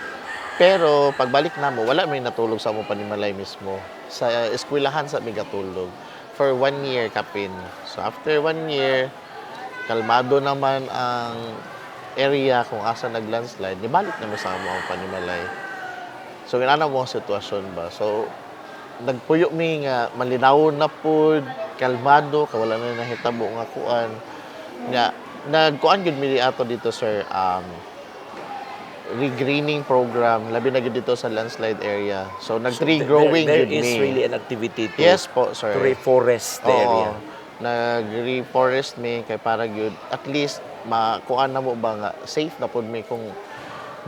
pero pagbalik namo wala may natulog sa amo panimalay mismo sa eskwelahan sa mi gatulog for 1 year kapin. So after 1 year, kalmado naman ang area kung asa nag-landslide, nibalik naman sa amo ang panimalay. So ginana mo ang sitwasyon ba? So nagpuyo mi nga malinawon na pud, kalmado, kawala na nahitabo nga kuan. Nga nagkuan gyud mi ato dito sir regreening program labi na gyud dito sa landslide area. So nag-tree growing there gyud is mi. really an activity to Yes po, sir. to reforest the area. Nag-reforest mi kay para gyud at least makuan na mo ba nga safe na pud mi kung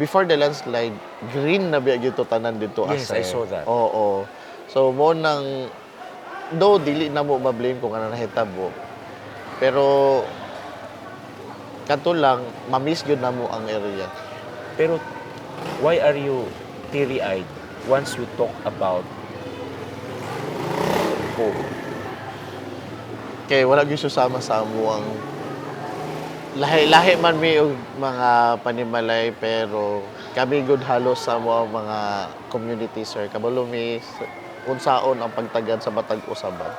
before the landslide, green na biya gito tanan dito. Yes, I saw that. Oo. So, mo nang, though, dili na mo ma-blame kung ano nahitabo. Pero, kanto lang, ma-miss yun na mo ang area. Pero why are you teary-eyed once we talk about home? Kaya wala gyud susama sa amo ang lahi man mi og mga panimalay pero kami good halos sa mga community sir kabalo mi unsaon ang pagtagad sa matag usaban.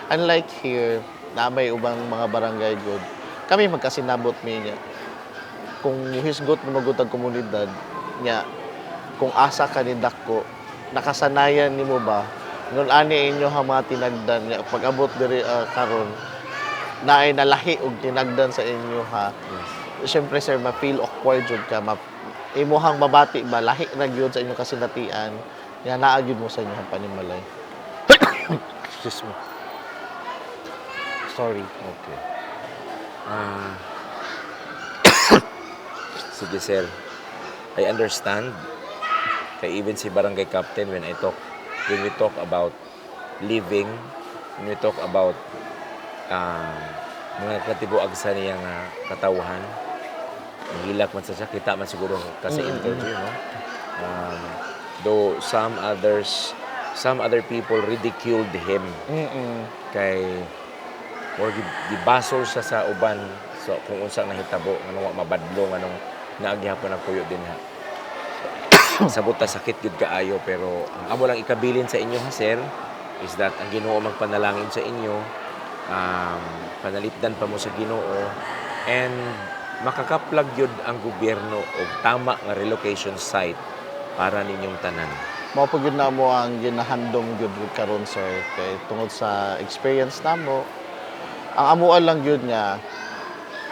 Unlike here na may ubang mga barangay good kami magkasinabot mi niya kung hisgot mo magutag komunidad niya kung asa ka ni dako nakasanayan nimo ba nun ani inyo ha mga tinagdan niya pag abot diri karon na ay nalahi og tinagdan sa inyo ha. Siyempre sir, ma-feel awkward jud ka. Imuhang mabati ba lahi na gyud sa inyong kasinatian. Nga naa gyud mo sa inyong panimalay. Excuse me. Sorry. Okay. Sige sir. I understand. Kaya even si barangay captain when we talk about living, when we talk about mga katibuag sa niyang katawhan. Ang hilak man sa siya, kita man siguro kasi interview, no? Though some other people ridiculed him. Kay or gibasol siya sa uban so kung unsa nahitabo anong mabadlo anong naagyapon ang kuyo din ha. Sabot ta sakit gud kaayo pero ang amo lang ikabilin sa inyo ha sir is that ang Ginoo magpanalangin sa inyo panalipdan pa mo sa Ginoo and makakaplag yun ang gobyerno og tama nga relocation site para ninyong tanan. Mao pud gyud na mo ang ginahandom gyud karon sir kay tungod sa experience namo ang amuan lang gyud nga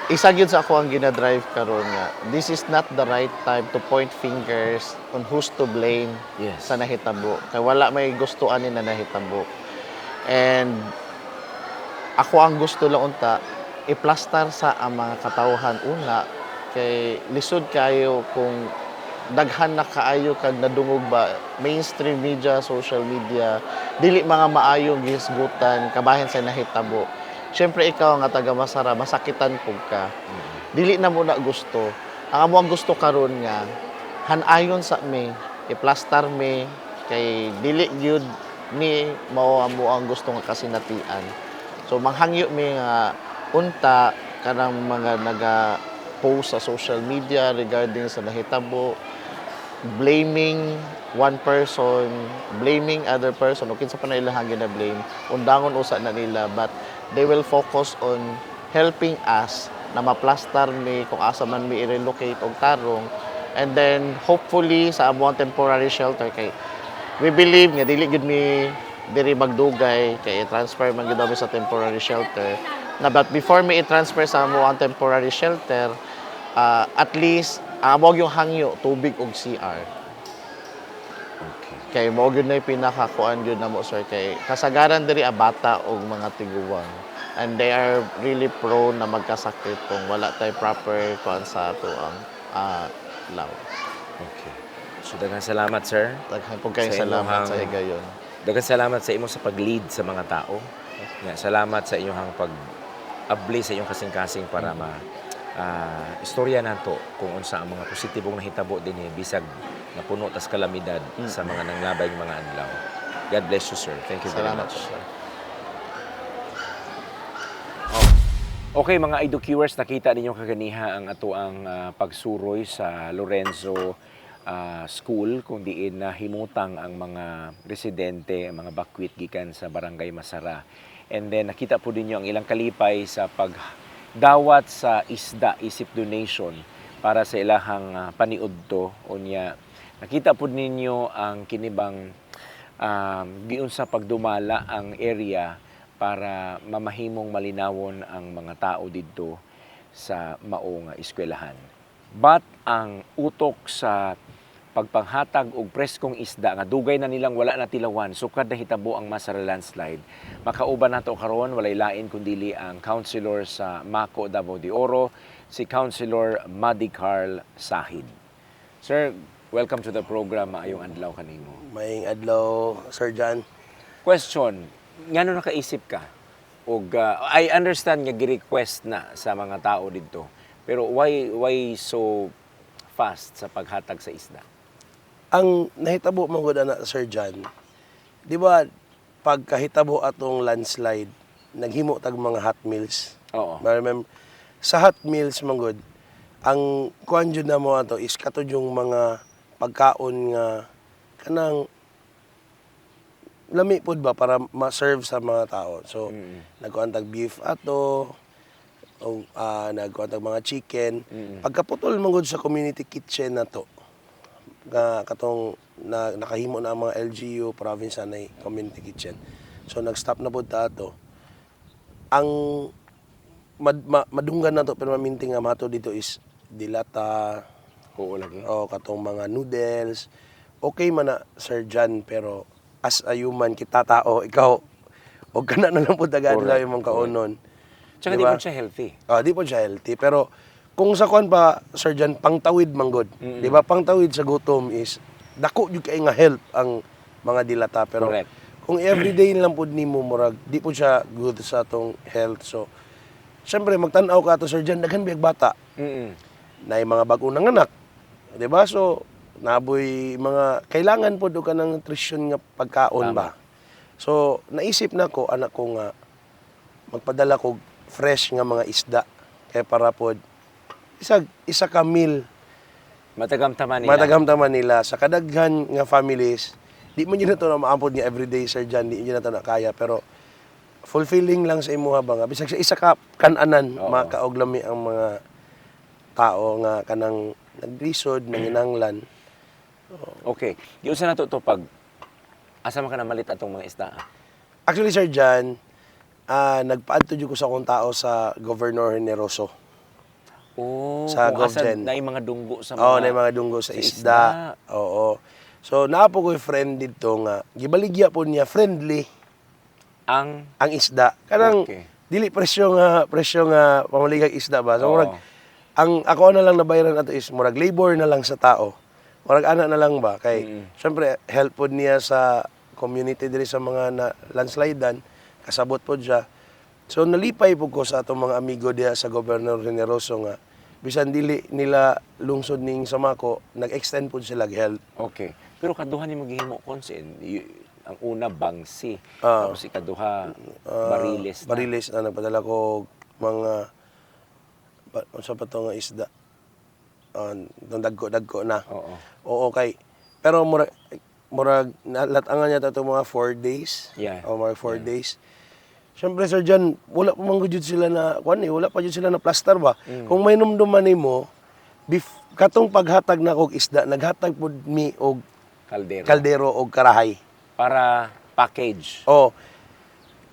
isa gyud sa ako ang gina-drive karon nga this is not the right time to point fingers on who's to blame sa nahitabo kay wala may gustoan ni na nahitabo and ako ang gusto lang unta iplastar sa ang mga katawhan una kay lisod kayo kung daghan na kaayo kag nadungog ba mainstream media, social media dili mga maayong gisgutan kabahin sa nahitabo. Syempre ikaw nga taga Masara masakitan pug ka. Dili na mo na gusto. Ang amo ang gusto karon nga hanayon sa me iplastar me kay dili gyud ni mao amo ang gusto nga kasinatian. So manghangyo mi nga unta kanang mga naga-post sa social media regarding sa nahitabo, blaming one person, blaming other person, okay sa panailang gina-blame, undangon usa na nila but they will focus on helping us na maplastar mi kung asa man mi i-relocate og tarong and then hopefully sa among temporary shelter kay we believe nga dili gud mi diri magdugay kay i-transfer man gid sa temporary shelter na but before me i-transfer sa mo ang temporary shelter at least amo yung hangyo tubig og CR kay mo gyud na pinakakuan gyud na mo sir kay kasagaran diri bata og mga tiguwang and they are really prone na magkasakit kung wala tay proper kuan sa ato ang law. Okay. So daghang salamat sir. Daghang po kayo Sa salamat inyong- sa higayon. Daghang salamat sa imo sa pag-lead sa mga tao. Nga, salamat sa inyong pag-abli sa inyong kasing-kasing para istorya nato kung unsa ang mga positibong nahitabo din bisag na puno tas kalamidad sa mga nanglabay mga adlaw. God bless you sir. Thank you very Salamat much. sir. Okay mga IDOQers, nakita ninyo kaganiha ang ato ang pagsuroy sa Lorenzo School kung diin na himutang ang mga residente, ang mga bakwit gikan sa Barangay Masara. And then nakita po ninyo ang ilang kalipay sa pagdawat sa isda, isip donation para sa ilahang paniudto. Unya, nakita po ninyo ang kinibang giun sa pagdumala ang area para mamahimong malinawon ang mga tao dito sa maong eskwelahan. But ang utok sa pagpanghatag og preskong isda nga dugay na nilang wala na tilawan sukad na hitabo ang Masara landslide. Makauban nato karon walay lain kundili ang councilor sa Mako Davao de Oro, si Councilor Madi Carl Sahid. Sir, welcome to the program. Maayong adlaw kanimo. Maayong adlaw, Sir John. Question, ngano nakaisip ka? Og I understand nga gi-request na sa mga tao dito. Pero why so fast sa paghatag sa isda? Ang nahitabo man gud ana, Sir John. Di ba pagkahitabo atong landslide, naghimo tag mga hot meals. Oo. Remember, sa hot meals man gud, ang kuan jud na mo ato is katod yung mga pagkaon nga kanang lami pod ba para ma-serve sa mga tao. So, nagkuan tag beef ato, o nagkuan tag mga chicken. Pagkaputol man gud sa community kitchen na to, nga katong nakahimo na ang mga LGU province na community kitchen. So nag-stop na pod ta ato. Ang madunggan na to pero maminting nga mato dito is dilata Oo lagi. o katong mga noodles. Okay man na, Sir John, pero as a human kita tao, ikaw og kana na lang pod taga-adlaw imong kaunon. Tsaka di Diba? po siya healthy. Di po siya healthy. Pero kung sa kuan pa, Sir John, pangtawid manggod. Di ba? Pangtawid sa gutom is, dako yung kay nga help ang mga dilata. Pero Correct. kung everyday lang po nimo murag, di po siya good sa atong health. So, syempre, magtanaw ka to, Sir John, daghan biyag bata. Na mga bago ng anak. Di ba? So, naboy mga, kailangan po do ka ng nutrition nga pagkaon ba? So, naisip na ko, anak ko nga, magpadala ko fresh nga mga isda. Kaya para po, isa ka meal, Matagamtaman nila. matagamtaman nila. Sa kadaghan nga families, di mo yun na ito na maapod niya everyday, Sir John, di yun na ito na kaya. Pero, fulfilling lang sa imo ba nga. Bisag sa isa ka kananan, Oo. makauglami ang mga tao nga kanang naglisod, nanginanglan. Okay. Giusa na to pag asa man ka na malit atong mga isda. Actually, Sir John, nagpaadto jud ko sa akong tao sa Governor Generoso. Oh, Sa kung asa GovGen. na yung mga dunggo sa mga Oo, na yung mga dunggo sa isda. Oo. So, naapo ko yung friend dito nga, gibaligya po niya, friendly ang ang isda. Kanang, Okay. dili presyo nga pamaligag isda ba? So, Oo. murag, ang ako na lang nabayaran ato is, murag labor na lang sa tao. Murag ana na lang ba? Kay, syempre, help po niya sa community diri sa mga landslidean, kasabot po siya. So, nalipay po ko sa atong mga amigo diya sa Governor Generoso nga, bisan dili nila lungsod ning Samako, nag-extend po sila help. Okay. Pero kaduha ni maghihimo consent. Ang una bangsi. Ah. Tapos ikaduha bariles na. Bariles na nagpadala ko mga sa pa to nga isda. Dagko na. Oo. Oo, kay pero murag nalatangan niya to mga 4 days. Yeah. O mga 4 days. Siyempre, Sir John, wala pa man gud sila na wala pa jud sila na plaster ba. Kung may numduman nimo, katong paghatag na og isda, naghatag pud mi og Kaldero. kaldero og karahay. Para package. Oh.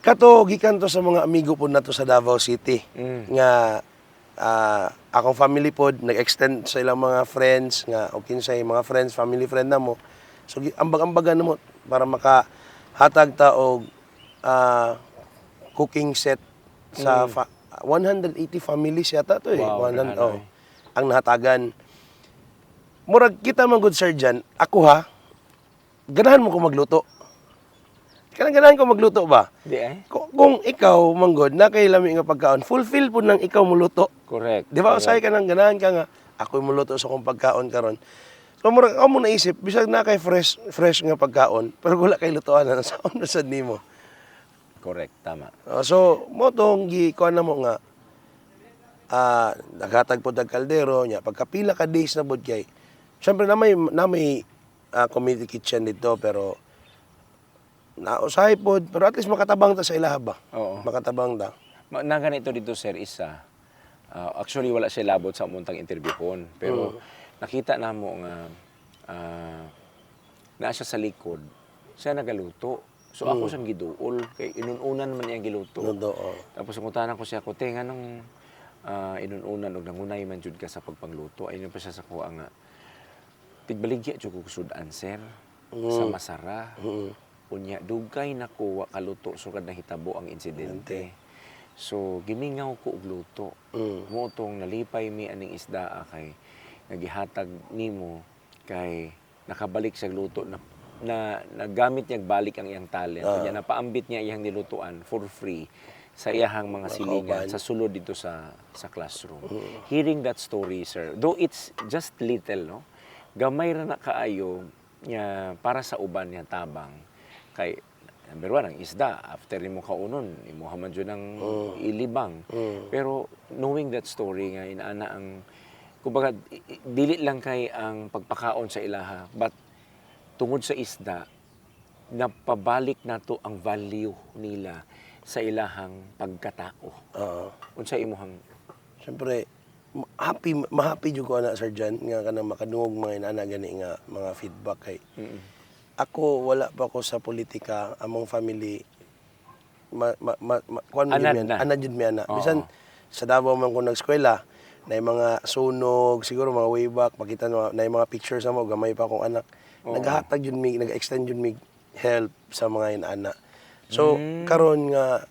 Kato gikan to sa mga amigo po nato sa Davao City nga akong family pod nag-extend sa ilang mga friends nga o kinsay mga friends, family friend na mo. So ambag-ambagan na mo para makahatag ta og cooking set sa 180 families yata to eh. Wow, 100, ano eh. ang nahatagan. Murag kita man good, Sir John, ako ha, ganahan mo ko magluto. Ganahan ko magluto ba? Di eh? Kung ikaw, manggod, na kay lami nga pagkaon, fulfill po ng ikaw muluto. Correct. Di ba? Correct. Usay ka nang ganahan ka nga, ako'y muluto sa kong pagkaon karon. So, murag ako mo naisip, bisag na kay fresh nga pagkaon, pero wala kay lutuan na sa unasad nimo. Correct. Tama. So, mo tong gikuan na mo nga, naghatag po dag kaldero niya, pagkapila ka days na bod kay, syempre na may community kitchen dito, pero nausahay po, pero at least makatabang ta sa ilaha ba? Oo. Makatabang ta. Na ganito dito, sir, isa. Actually, wala siya labot sa umuntang interview ko. Pero nakita na mo nga na siya sa likod. Siya nagaluto. So ako siyang giduol. Kay inununan man niya giluto. Oo. Tapos kungutanan ko siya, Kote, nga nung inununan o nangunay man jud ka sa pagpangluto. Ayun pa siya sa kuha nga. Tigbaligya jud ko sudan, sir. Sa Masara. Unya, dugay na kuha kaluto. So kad nahitabo ang insidente. So, gimingaw ko og luto. Mo tong nalipay mi aning isda kay nagihatag nimo kay nakabalik sa luto na nagamit niya balik ang iyang talent. Kanya napaambit niya iyang nilutuan for free sa iyahang mga silingan sa sulod dito sa classroom. Hearing that story, sir, though it's just little, no? Gamay ra na kaayo niya para sa uban niya tabang kay number one, ang isda. After ni mo kaunon, ni Muhammad yun ang ilibang. Pero knowing that story nga, inaana ang, kumbaga, dili lang kay ang pagpakaon sa ilaha, but tungod sa isda, napabalik na to ang value nila sa ilahang pagkatao. Unsa imuhang Siyempre, mahappy jud ko na Sir Jan nga kanang makadungog mga inana gani nga mga feedback kay. Ako wala pa ko sa politika, among family kuan ana jud mi ana. Bisan sa Davao man ko nag-eskwela, na mga sunog, siguro mga way back, makita na mga pictures mo, gamay pa akong anak. Naghahatag jud mi, nag-extend jud mi help sa mga inana. So karon nga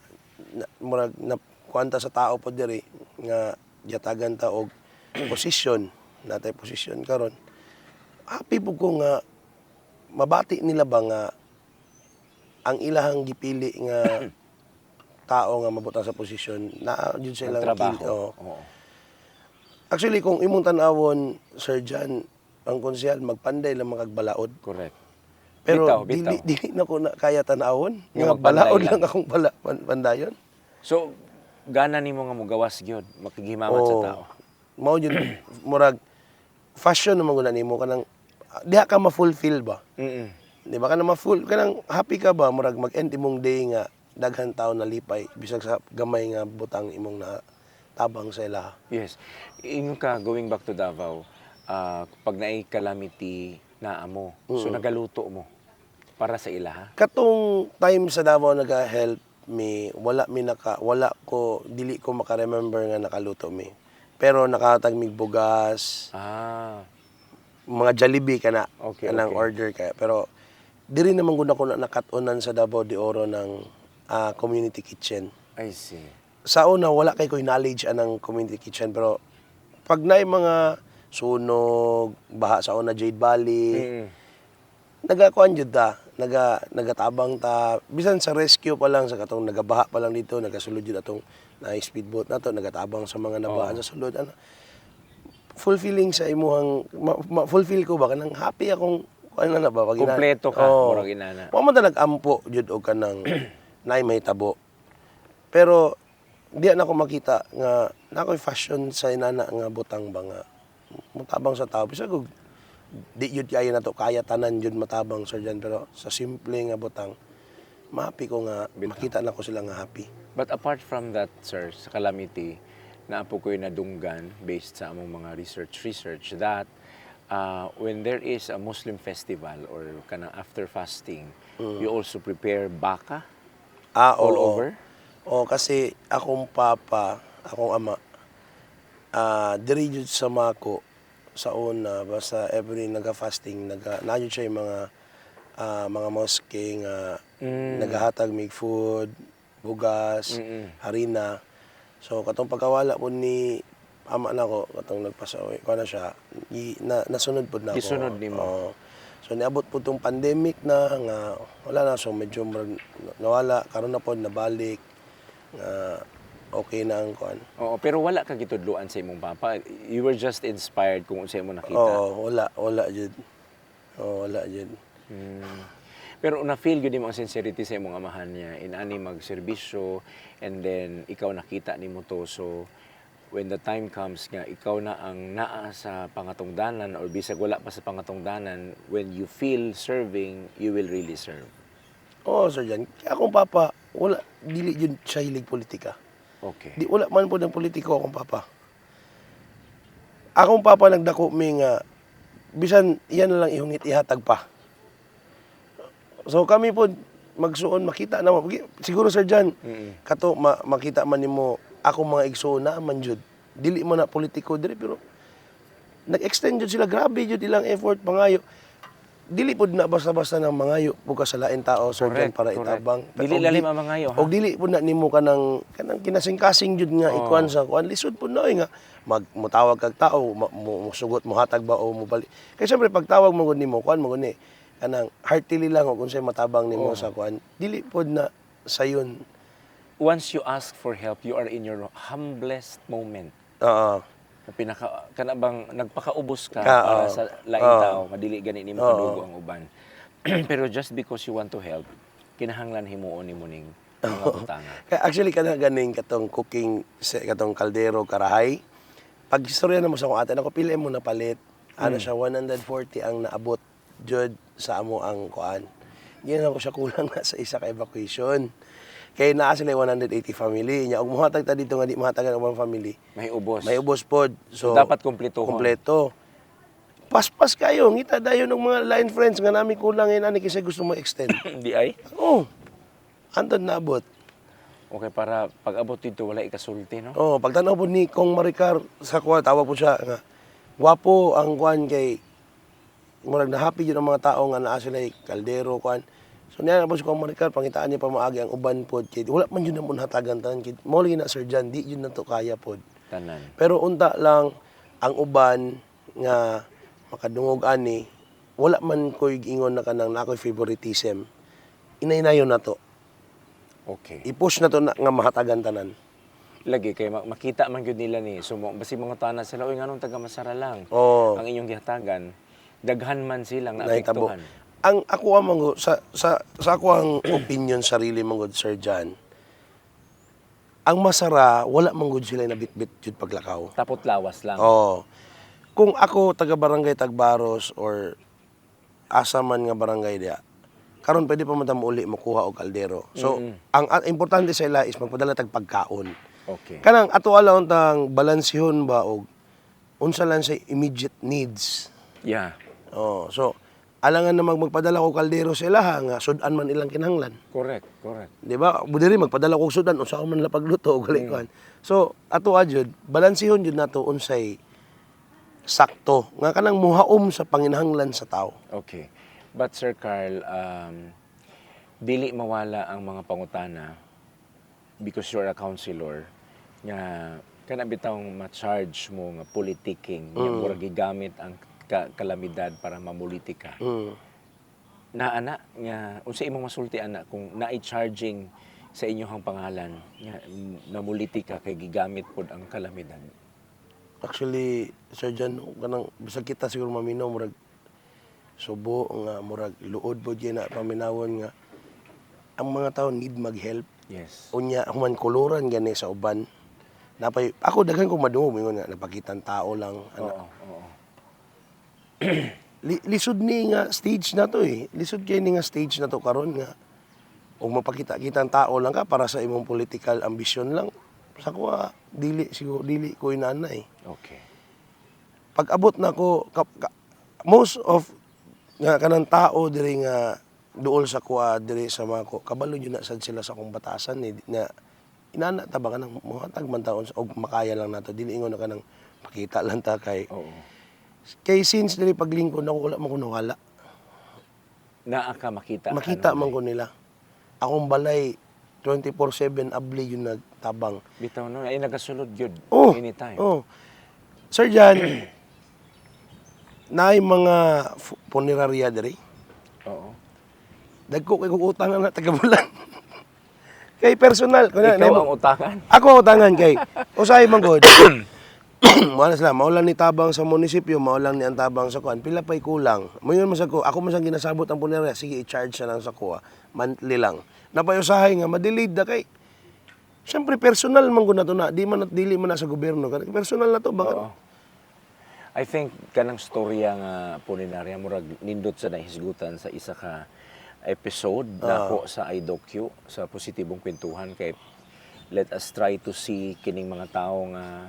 murag na kuanta sa tao po diri nga yatagan ta og posisyon, natay posisyon karon. Happy po ko nga mabati nila ba nga ang ilahang gipili nga tao nga mabutang sa posisyon na jud sila trabaho. Actually kung imong tan-awon Sir Jan, ang konsyal magpanday lang makagbalaod. correct? Pero Bitaw. dili na ko na kaya tan-awon Nga nga magpanday balaod lang. lang akong pandayon. So, gana nimo nga mugawas gyud, makigimamat sa tao. Mao jud murag fashion naman guna nimo kanang diha ka ma-fulfill ba? Di ba kanang ma-full kanang happy ka ba murag mag-end imong day nga daghan tawo na lipay bisag sa gamay nga butang imong na tabang sa ilaha. Yes. Ingon ka, going back to Davao, pag naay calamity na amo, so nagaluto mo para sa ilaha? Katong time sa Davao naga-help mi, wala dili ko maka-remember nga nakaluto mi. Pero nakatag mig bugas, mga Jollibee kana, kanang order kaya. Pero diri naman gud ako nakatunan sa Davao de Oro ng community kitchen. I see. Sa una wala kay ko knowledge anang community kitchen, pero pag naay mga sunog, baha sa una Jade Valley, nagakuan jud ta, nagatabang ta bisan sa rescue pa lang sa katong nagabaha pa lang dito, nagasulod jud atong na speedboat nato, nagatabang sa mga nabahan sa sulod ana. Fulfilling sa imuhang fulfill ko ba kanang happy akong ano na ba pag Kompleto ka, murag inana. Wa man ta nag-ampo jud og kanang nay may tabo. Pero di na ako makita nga nakoy fashion sa inana nga butang ba nga mutabang sa tao bisag og di yun kaya na to, kaya tanan yun matabang Sir Jan, pero sa simple nga butang, mahappy ko nga, makita na ko sila nga happy. But apart from that, sir, sa calamity, naapo ko'y nadunggan based sa among mga research that when there is a Muslim festival or kanang after fasting, you also prepare baka all over? Oo, kasi akong papa, akong ama, diri jud sa Mako, sa una basta every naga-fasting nagyud siya yung mga mosque nga nagahatag mig food, bugas, harina. So katong pagkawala po ni ama nako katong nagpasawi ko na siya nasunod pud na ako. Gisunod nimo. So niabot po tong pandemic na nga wala na, so medyo nawala karon na pod nabalik nga okay na ang kuan. Oo, pero wala ka gitudloan sa imong papa. You were just inspired kung unsa imong nakita. Oo, wala jud. Oo, wala jud. Pero na-feel gyud mo ang sincerity sa imong amahan niya in ani magserbisyo, and then ikaw nakita nimo to, so when the time comes nga ikaw na ang naa sa pangatungdanan or bisag wala pa sa pangatungdanan, when you feel serving, you will really serve. Oo, Sir Jan. Kaya akong papa, wala dili jud siya hilig politika. Okay. Di wala man po ng politiko akong papa. Akong papa nagdako mi nga bisan iyan na lang ihungit ihatag pa. So kami po magsuon makita na siguro Sir Jan, kato makita man nimo ako mga igsoon na man jud. Dili man na politiko diri, pero nag-extend jud sila, grabe jud ilang effort pangayo. dili pud na basta-basta nang mangayo pug ka sa lain tao Sir John Correct, para correct. itabang. Dili lalim ang mangayo, ha? Og dili pud na nimo kanang kinasing-kasing jud nga ikuan sa kuan lisod pud na nga mutawag kag tao musugot mohatag ba o mobalik. Kay syempre pag tawag mo gud nimo kuan mo gud ni kanang heartily lang og unsay matabang nimo sa kuan dili pud na sayon. Once you ask for help, you are in your humblest moment. Oo. Na pinaka kana bang nagpakaubos ka para Ah, sa laing oo. tao, madili gani nimo kadugo ang uban. Pero just because you want to help, kinahanglan himuon nimo ning mga utanga. Kaya actually kana ganing katong cooking katong kaldero karahay. Pag istorya na mo sa akong ate ako pili mo na palit. Ano siya 140 ang naabot jud sa amo ang kuan. Diyan ako siya kulang na sa isa ka evacuation. Kay naa sila 180 family nya og mohatag ta dito nga di mahatagan ang mga family. May ubos. May ubos pod. So dapat kumpletuhon. kompleto. Paspas kayo, ngita dayon ng mga line friends nga namin kulang ani kasi gusto mo extend. Di ay? Oh. Antod naabot. Okay, para pag abot dito wala ikasulti, no? Oh, pagtanaw po ni Kong Maricar sa kuwan, tawag po siya nga, gwapo ang kuwan kay, murag na happy yun ang mga tao nga naa sila kaldero kuwan. So niya po si Kong Maricar, pangitaan niya pa maagi ang uban pod kay wala man yun naman hatagan tanan kay mo lagi na Sir John, di yun na to kaya pod. Tanan. Pero unta lang ang uban nga makadungog ani, wala man ko'y ingon na kanang nako'y favoritism. Inaynayon na to. Okay. I-push na to na, nga mahatagan tanan. Lagi kay makita man gyud nila ni sumo basi mga tanan sila oy nganong taga Masara lang. Oh. Ang inyong gihatagan daghan man silang Naitabo. naapektuhan. Ang ako ang sa ako ang opinion sarili manggod Sir John. Ang Masara wala manggod sila na bitbit jud paglakaw. Tapot lawas lang. Oh. Kung ako taga barangay Tagbaros or asa man nga barangay dia, karon pwede pa man ta uli makuha og kaldero. So ang importante sa ila is magpadala tag pagkaon. Okay. Kanang ato alawon tang balansihon ba og unsa lang sa immediate needs. Yeah. Oh, so alangan na magpadala ko kaldero sa ilaha nga sudan man ilang kinahanglan. Correct, correct. Di ba? Budiri magpadala ko sudan unsa man la pagluto og galikuan. So ato jud balansihon jud nato unsay sakto nga kanang muhaom sa panginahanglan sa tao. Okay. But Sir Carl, dili mawala ang mga pangutana because you're a counselor nga kana bitawng ma-charge mo nga politicking nga murag gigamit ang kalamidad para mamulitika. Naana nga unsa imong masulti ana kung naay-charging sa inyong pangalan nga namulitika kay gigamit pod ang kalamidad. Actually, Sir John, kanang bisag kita siguro maminaw murag subo nga murag luod pod gyud na paminawon nga ang mga tao need mag-help. Yes. Unya ako man koloran gani sa uban. Napay ako daghan ko madungog mingon nga napakitan tao lang ana. Oo. Lisod ni nga stage na to eh. Lisod kay ni nga stage na to karon nga ug mapakita-kita ang tao lang ka para sa imong political ambition lang. Sa kuha dili siguro dili ko inanay. Okay. Pag abot na ko most of nga kanang tao diri nga duol sa kuha diri sa mga ko kabalo yun na sad sila sa akong batasan eh, na inana ta ba kanang mohatag man taon og makaya lang nato dili ingon na kanang pakita lang ta kay Oo. kay since diri paglingkod ako wala man ko nawala. Naa ka makita. Makita man ko nila. Akong balay 24/7 abli yun nagtabang. Bitaw no ay nagasulod gyud Oh, anytime. oh. Sir John, naay mga punerarya diri. Oo. Dagko kay kung utangan na taga-bulan. Kay personal, Ikaw ang utangan. ako ang utangan kay usahay man god. Malas lang, maulan ni tabang sa munisipyo, maulan ni ang tabang sa kuan, pila pa'y kulang. Mayon man sa ko, ako man sang ginasabot ang punerarya, sige i-charge na lang sa kuha, monthly lang. Napayusahay nga ma-delayed na kay. Siyempre personal man gud na to na, dili man na sa gobyerno, personal na to baka. Oo. I think kanang storya nga puninarya murag nindot sa nahisgutan sa isa ka episode nako sa iDocu sa positibong kwentuhan kay let us try to see kining mga tao nga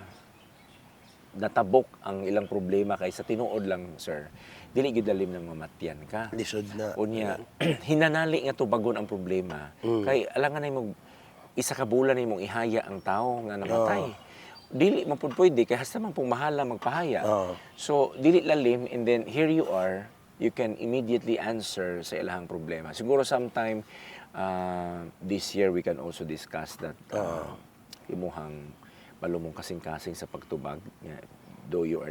natabok ang ilang problema kay sa tinuod lang sir dili gyud lalim ng mamatyan ka Lisod na. unya hinanali nga tubagon ang problema kay alangan na mo isa ka bulan imong ihaya ang tao nga namatay dili man pud pwede kay hasta man pong mahala magpahaya so dili lalim and then here you are you can immediately answer sa ilahang problema. Siguro sometime this year we can also discuss that imuhang malumong kasing-kasing sa pagtubag. Though you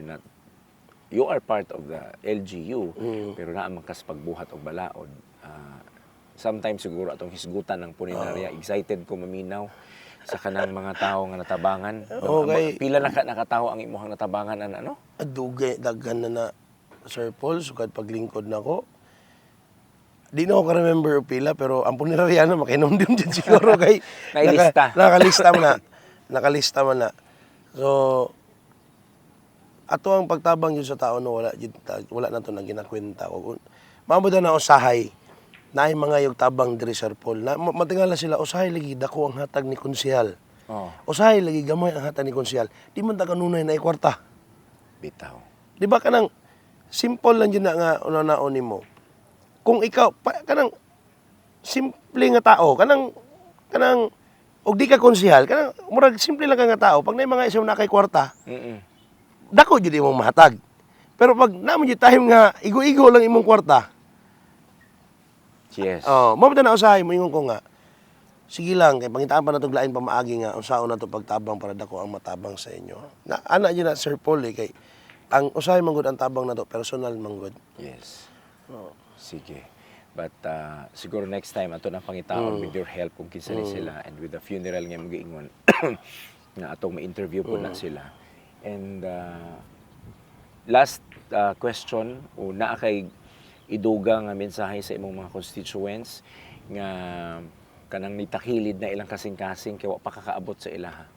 are part of the LGU, pero naamang kas pagbuhat o balaod. Sometimes siguro atong hisgutan ng puninarya, excited ko maminaw sa kanang mga tao nga natabangan. Okay. Pila na nakatawo ang imuhang natabangan ano? Adugay, daghan na Sir Paul, sukad paglingkod na ko. Di na ako ka-remember o pila, pero ang punerarya na, makinom din dyan siguro kay... Nailista. Nakalista man na. So, ato ang pagtabang yun sa tao, no, wala na ito na ginakwenta ko. Mabuda na usahay, na ay mga yung tabang diri Sir Paul. Na, matingala sila, usahay lagi, dako ang hatag ni konsehal. Usahay lagi, gamay ang hatag ni konsehal. Di man ta kanunay na ikwarta. Bitaw. Di ba kanang simple lang yun na nga una-naon mo. Kung ikaw, kanang simple nga tao, kanang og di ka konsehal, kanang murag simple lang ka nga tao, pag na mga isang nakay kwarta, dako jud imong mahatag. Pero pag naman yung time nga, igo-igo lang imong kwarta, Yes. mabita na usahay mo, ingon ko nga, sige lang, kay pangitaan pa na itong lain pamaagi nga, unsaon na ito pagtabang para dako ang matabang sa inyo. Ana yun na, Sir Paul, kay ang usahay manggod ang tabang na to, personal manggod. Yes. Sige. But siguro next time ato na pangitaon with your help kung kinsa ni sila and with the funeral nga magiingon nga atong ma-interview po na sila. And last question, naa kay iduga nga mensahe sa imong mga constituents nga kanang nitakilid na ilang kasing-kasing kay wa pa kakaabot sa ilaha.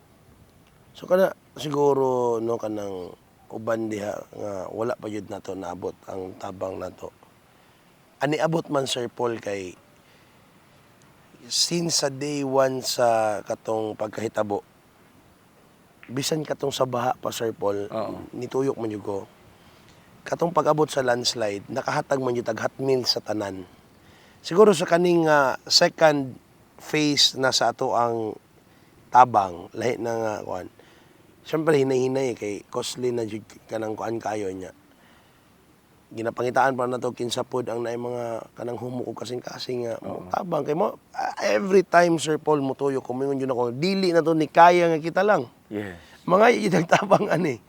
So kana siguro no kanang uban diha nga wala pa jud nato naabot ang tabang nato. Ani abot man Sir Paul kay since sa day one sa katong pagkahitabo bisan katong sa baha pa Sir Paul nituyok man jud ko. Katong pag-abot sa landslide nakahatag man jud tag hot meal sa tanan. Siguro sa kaning second phase na sa ato ang tabang lahi na nga kuan. Siyempre, hinay-hinay kay costly na jud kanang kuan kayo niya. Ginapangitaan pa na to kinsa pod ang naay mga kanang humuko kasing-kasing nga tabang kay mo every time Sir Paul mutuyo ko mingon jud ako dili na to ni kaya nga kita lang. Yes. Mga jud tabang ani.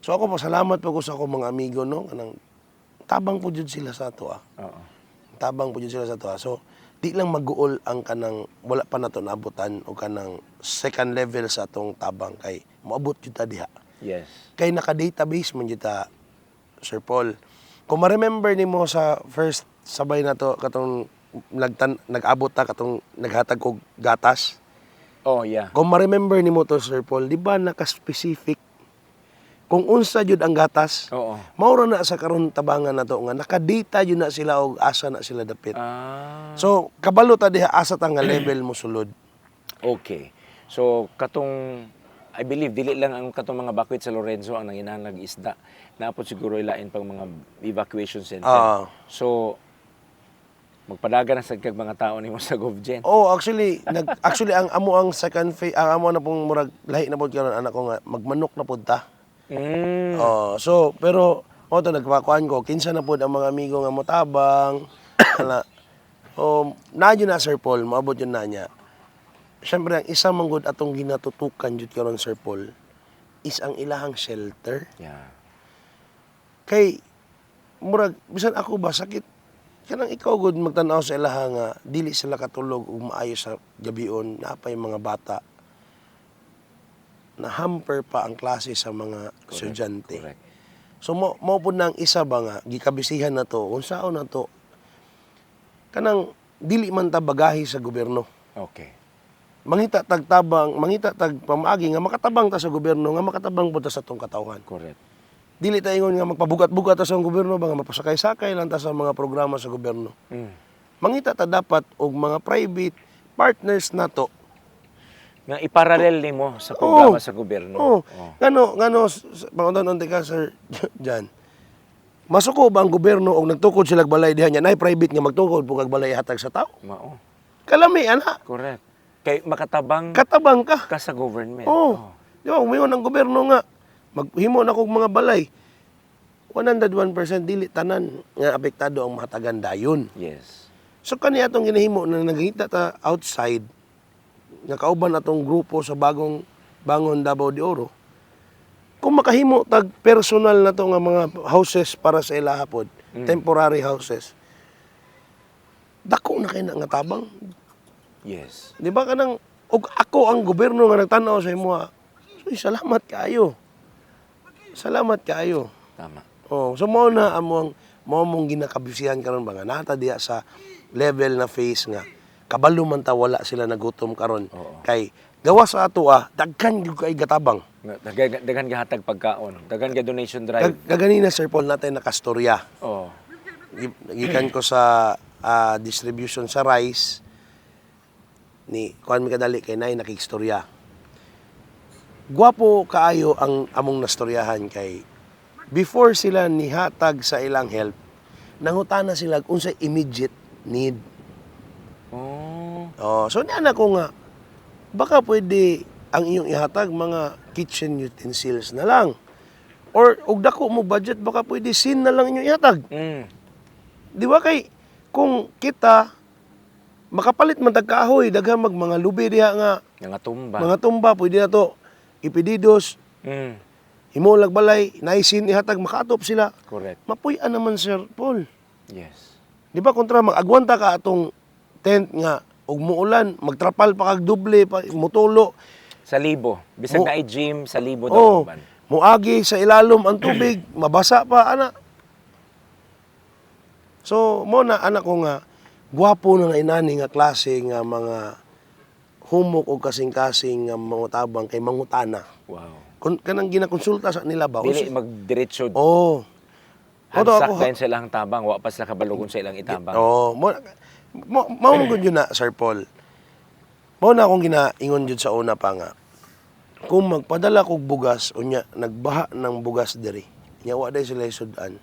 So ako pasalamat po ko sa akong mga amigo no kanang tabang po jud sila sa ato Tabang po jud sila sa ato So di lang maguol ang kanang wala pa nato naabutan o kanang second level sa atong tabang kay moabot jud ta diha. Yes. Kay naka-database man jud ta Sir Paul. Kung ma-remember nimo sa first sabay na to katong nag-abot ta katong naghatag og gatas. Oh, yeah. Kung ma-remember nimo to Sir Paul, di ba naka-specific kung unsa jud ang gatas? Oo. Maura na sa karon tabangan na to nga naka-data jud na sila og asa na sila dapit. So kabalo ta diha asa ta nga level mo sulod. Okay. So katong I believe dili lang ang katong mga bakwit sa Lorenzo ang nanginahanglag isda. Naapot siguro ilain pang mga evacuation center. So magpadaga na sa kag mga tao nimo sa GovGen. Oh, actually ang amo ang second phase, ang amo na pong murag lahi na pod karon anak ko nga magmanok na pod ta. So pero to nagpakuan ko kinsa na pod ang mga amigo nga motabang. Nadyo na Sir Paul, maabot yun na niya. Siyempre, ang isa manggod atong ginatutukan jud karon Sir Paul is ang ilahang shelter. Yeah. Kay murag bisan ako ba sakit kanang ikaw gud magtan-aw sa ilaha nga dili sila katulog ug maayo sa gabion napay mga bata na hamper pa ang klase sa mga estudyante. Correct. So mo pud nang isa ba nga gikabisihan na to unsaon na to kanang dili man ta bagahi sa gobyerno. Okay. Mangita tag pamaagi nga makatabang ta sa gobyerno nga makatabang pud ta sa tong katawhan. Correct. Dili ta ingon nga magpabugat-bugat ta sa gobyerno ba nga mapasakay-sakay lang ta sa mga programa sa gobyerno. Mangita ta dapat og mga private partners nato Nga iparalel nimo sa programa sa gobyerno. Ngano pangunta-unta ka Sir Jan. Masuko ba ang gobyerno og nagtukod sila balay diha nya nay private nga magtukod pug balay hatag sa tao? Mao. Kalami ana. Correct. Kay makatabang Katabang ka. ka sa government. Di ba, umiyon ang gobyerno nga, maghimo na kong mga balay. 101% dili tanan nga apektado ang mahatagan dayon. Yes. So kani atong ginahimo na nagita ta outside nga kauban atong grupo sa bagong Bangon Davao de Oro. Kung makahimo tag personal na to nga mga houses para sa ilaha pod, temporary houses. Dako na kay na nga tabang. Yes. Di ba kanang og ako ang gobyerno nga nagtan-aw sa imo. Salamat kaayo. Salamat kaayo. Tama. Oh, so mao na mong ginakabisihan karon ba nga nata diha sa level na phase nga kabalo man ta wala sila nagutom karon. Kay gawas sa ato daghan gyud kay gatabang. Daghan gahatag pagkaon, daghan ga donation drive. Kaganina Sir Paul natin nakastorya. Oh. Gikan ko sa distribution sa rice ni kuan mi kadali kay nay nakigstorya. Gwapo kaayo ang among nastoryahan kay before sila nihatag sa ilang help, nangutana sila unsay immediate need. Oh, so niana ko nga baka pwede ang iyong ihatag mga kitchen utensils na lang. Or og dako mo budget baka pwede sin na lang inyong ihatag. Di ba kay kung kita makapalit man tag kahoy daghan mga lubi diha nga Nga tumba. mga tumba pwede na to ipididos. Himo lag balay naisin ihatag makaatop sila. Correct. Mapuy-an naman Sir Paul. Yes. Di ba kontra mag-agwanta ka atong tent nga ug muulan, magtrapal pa kag doble pa mutulo. Sa libo. Bisag na gym, sa libo Oh, daw man. muagi sa ilalom ang tubig, mabasa pa ana. So mo na anak ko nga gwapo na nga inani nga klase nga mga humok o kasing-kasing nga mangutabang kay mangutana. Wow. Kun kanang ginakonsulta sa nila ba? Dili magdiretso. Oh. Hansak kayo sa ilang tabang, wa pa sila kabalugon sa ilang itabang. Oh, mao gud yun na Sir Paul. Mao na akong ginaingon jud sa una pa nga. Kung magpadala kog bugas unya nagbaha ng bugas diri. Nya wa day sila sudan.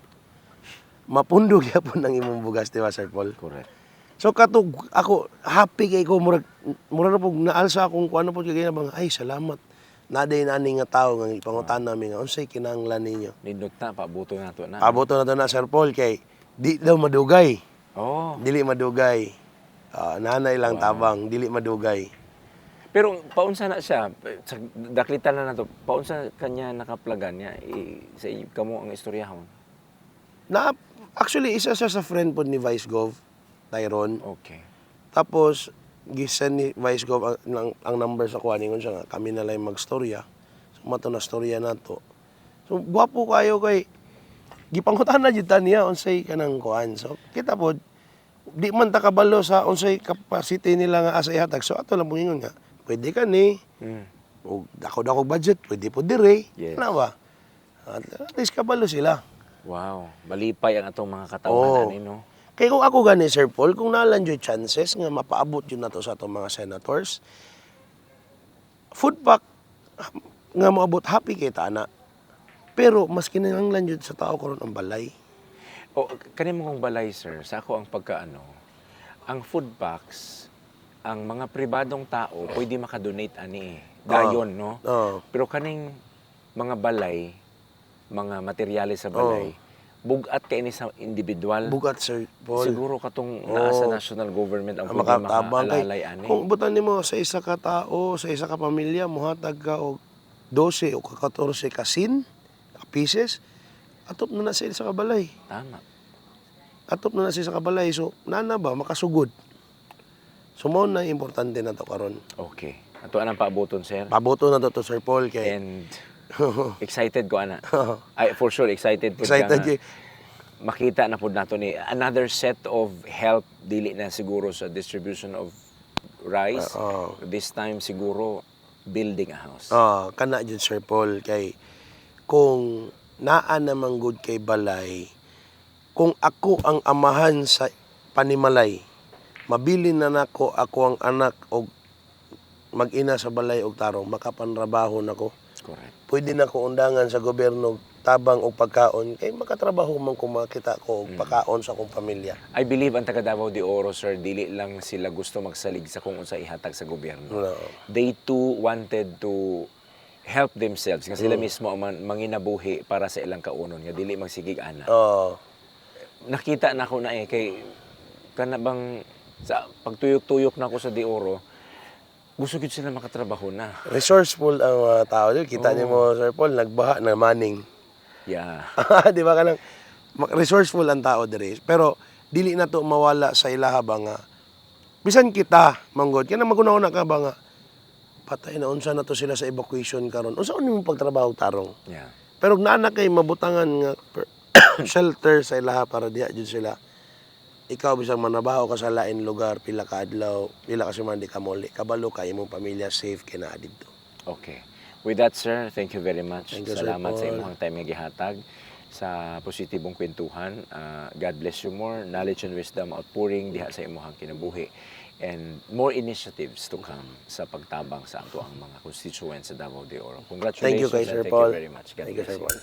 Mapundog yapon ang imong bugas di ba Sir Paul? Correct. So katog ako happy kay ko murag na pug naalsa akong kuano pud kay bang ay salamat. Naday nani nga tawo nga ipangutan namin nga unsay kinahanglan ninyo. Nindot na pabuto na to na. Pabuto na to na Sir Paul kay di daw madugay. Oh. Dili madugay. Nanay lang tabang, dili madugay. Pero paunsa na siya, sa daklitan na to. Paunsa kanya nakaplagan niya sa kamo ang istoryahon. Na actually isa siya sa friend pod ni Vice Gov Tyron. Okay. Tapos gisend ni Vice Gov ang number sa kuha ningon siya nga kami na lang magstorya. So mato na storya nato. So gwapo kayo kay gipanghutan na jud ta niya unsay kanang kuan. So kita pod di man ta kabalo sa unsay capacity nila nga asa ihatag. So ato lang ingon nga pwede ka ni. O dako budget pwede po dire. Yes. Ano ba? At least kabalo sila. Wow, malipay ang atong mga katawan ani no. Kaya kung ako gani, Sir Paul, kung nalan yung chances nga mapaabot yun na to sa itong mga senators, food pack nga maabot happy kita na. Pero mas kinahanglan yun sa tao karon ang balay. O kani mo kong balay sir, sa ako ang pagkaano, ang food packs, ang mga pribadong tao pwede makadonate ani dayon no. Pero kaning mga balay, mga materyales sa balay, bugat kay ni sa individual. Bugat Sir Paul. Siguro katong naa sa national government ang pwede makatabang kay makaalalay ani. kung butan nimo sa isa ka tao, sa isa ka pamilya, muhatag ka og 12 o 14 kasin, pieces, atop na sa isa ka balay. Tama. Atop na sa isa ka balay. So, nana ba, makasugod. So, mo na importante na to karon. Okay. Ato anang paaboton sir. Paboto na to Sir Paul kay And excited ko ana. Ay for sure excited po excited ka nga makita na pud nato ni another set of help dili na siguro sa distribution of rice. This time siguro building a house. kana jud Sir Paul kay kung naa namang good kay balay, kung ako ang amahan sa panimalay, mabili na nako ako ang anak og mag-ina sa balay og tarong makapanrabaho nako. Correct. Pwede na ko undangan sa gobyerno tabang og pagkaon kay makatrabaho man ko makita ko og pagkaon sa akong pamilya. I believe ang taga Davao de Oro sir dili lang sila gusto magsalig sa kung unsa ihatag sa gobyerno. No. They too wanted to help themselves kasi sila mismo ang manginabuhi para sa ilang kaunon nga dili magsigig ana. Oo. Nakita na ako na kay kana bang sa pagtuyok-tuyok na ako sa De Oro, gusto gid sila makatrabaho na. Resourceful ang mga tao. Kita niyo mo, Sir Paul, nagbaha na maning. Yeah. Di ba ka lang? Resourceful ang tao dire. Pero, dili na to mawala sa ilaha ba nga. Bisan kita, manggod. Kaya na maguna-una ka ba nga, patay na, unsa na to sila sa evacuation karon. Unsa yung pagtrabaho tarong? Yeah. Pero naana kay mabutangan nga shelter sa ilaha para diha jud sila. Ikaw bisang manabaho ka sa lain lugar, pila ka adlaw, pila ka semana di ka muli, kabalo ka imong pamilya safe kina didto. Okay. With that, sir, thank you very much. Thank you, Sir Salamat sa Paul. imong time nga gihatag sa positibong kwentuhan. God bless you more. Knowledge and wisdom outpouring diha sa imong kinabuhi. And more initiatives to come sa pagtabang sa ato ang mga constituents sa Davao de Oro. Congratulations. Thank you kay and Sir thank Paul. you very much. God Thank you, bless Sir Paul.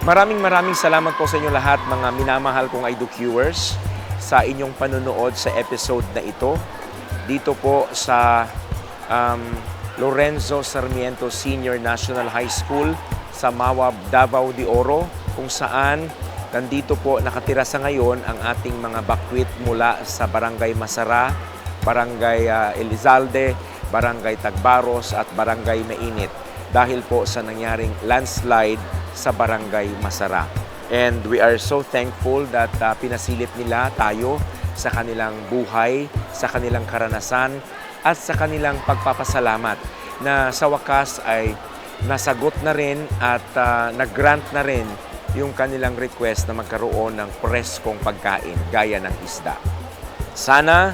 Maraming salamat po sa inyo lahat, mga minamahal kong IDOQers, sa inyong panonood sa episode na ito. Dito po sa Lorenzo Sarmiento Senior National High School sa Mawab, Davao de Oro, kung saan nandito po nakatira sa ngayon ang ating mga bakwit mula sa Barangay Masara, Barangay Elizalde, Barangay Tagbaros at Barangay Mainit dahil po sa nangyaring landslide sa Barangay Masara. And we are so thankful that pinasilip nila tayo sa kanilang buhay, sa kanilang karanasan, at sa kanilang pagpapasalamat na sa wakas ay nasagot na rin at nag-grant na rin yung kanilang request na magkaroon ng preskong pagkain gaya ng isda. Sana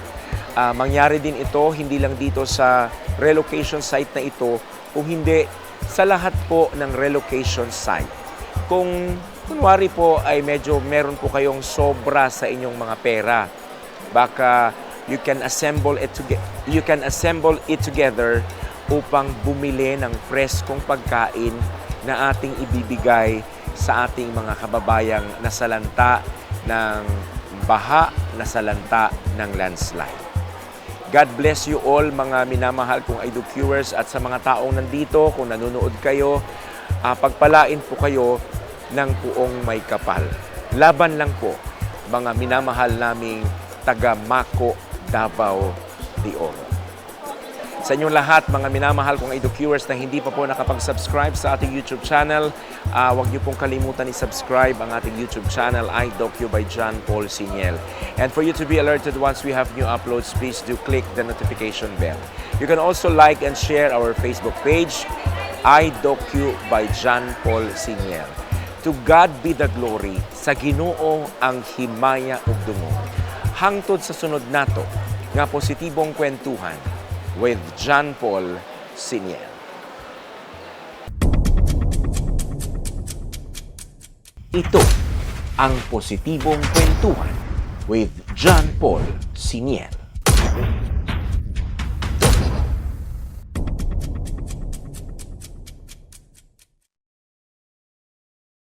mangyari din ito hindi lang dito sa relocation site na ito, kung hindi sa lahat po ng relocation site. Kung kunwari po ay medyo meron po kayong sobra sa inyong mga pera, baka you can assemble it together upang bumili ng preskong pagkain na ating ibibigay sa ating mga kababayang nasalanta ng baha, nasalanta ng landslide. God bless you all, mga minamahal kong IDOQers, at sa mga taong nandito, kung nanonood kayo, pagpalain po kayo ng puong may kapal. Laban lang po, mga minamahal naming taga Mako, Davao de Oro. Sa inyong lahat, mga minamahal kong IDOQers na hindi pa po nakapag-subscribe sa ating YouTube channel, huwag niyo pong kalimutan i-subscribe ang ating YouTube channel, IDOQ by John Paul Siniel. And for you to be alerted once we have new uploads, please do click the notification bell. You can also like and share our Facebook page, IDOQ by John Paul Siniel. To God be the glory, sa Ginoo ang himaya ug dungog. Hangtod sa sunod nato nga positibong kwentuhan with John Paul Siniel. Ito ang positibong kwentuhan with John Paul Siniel.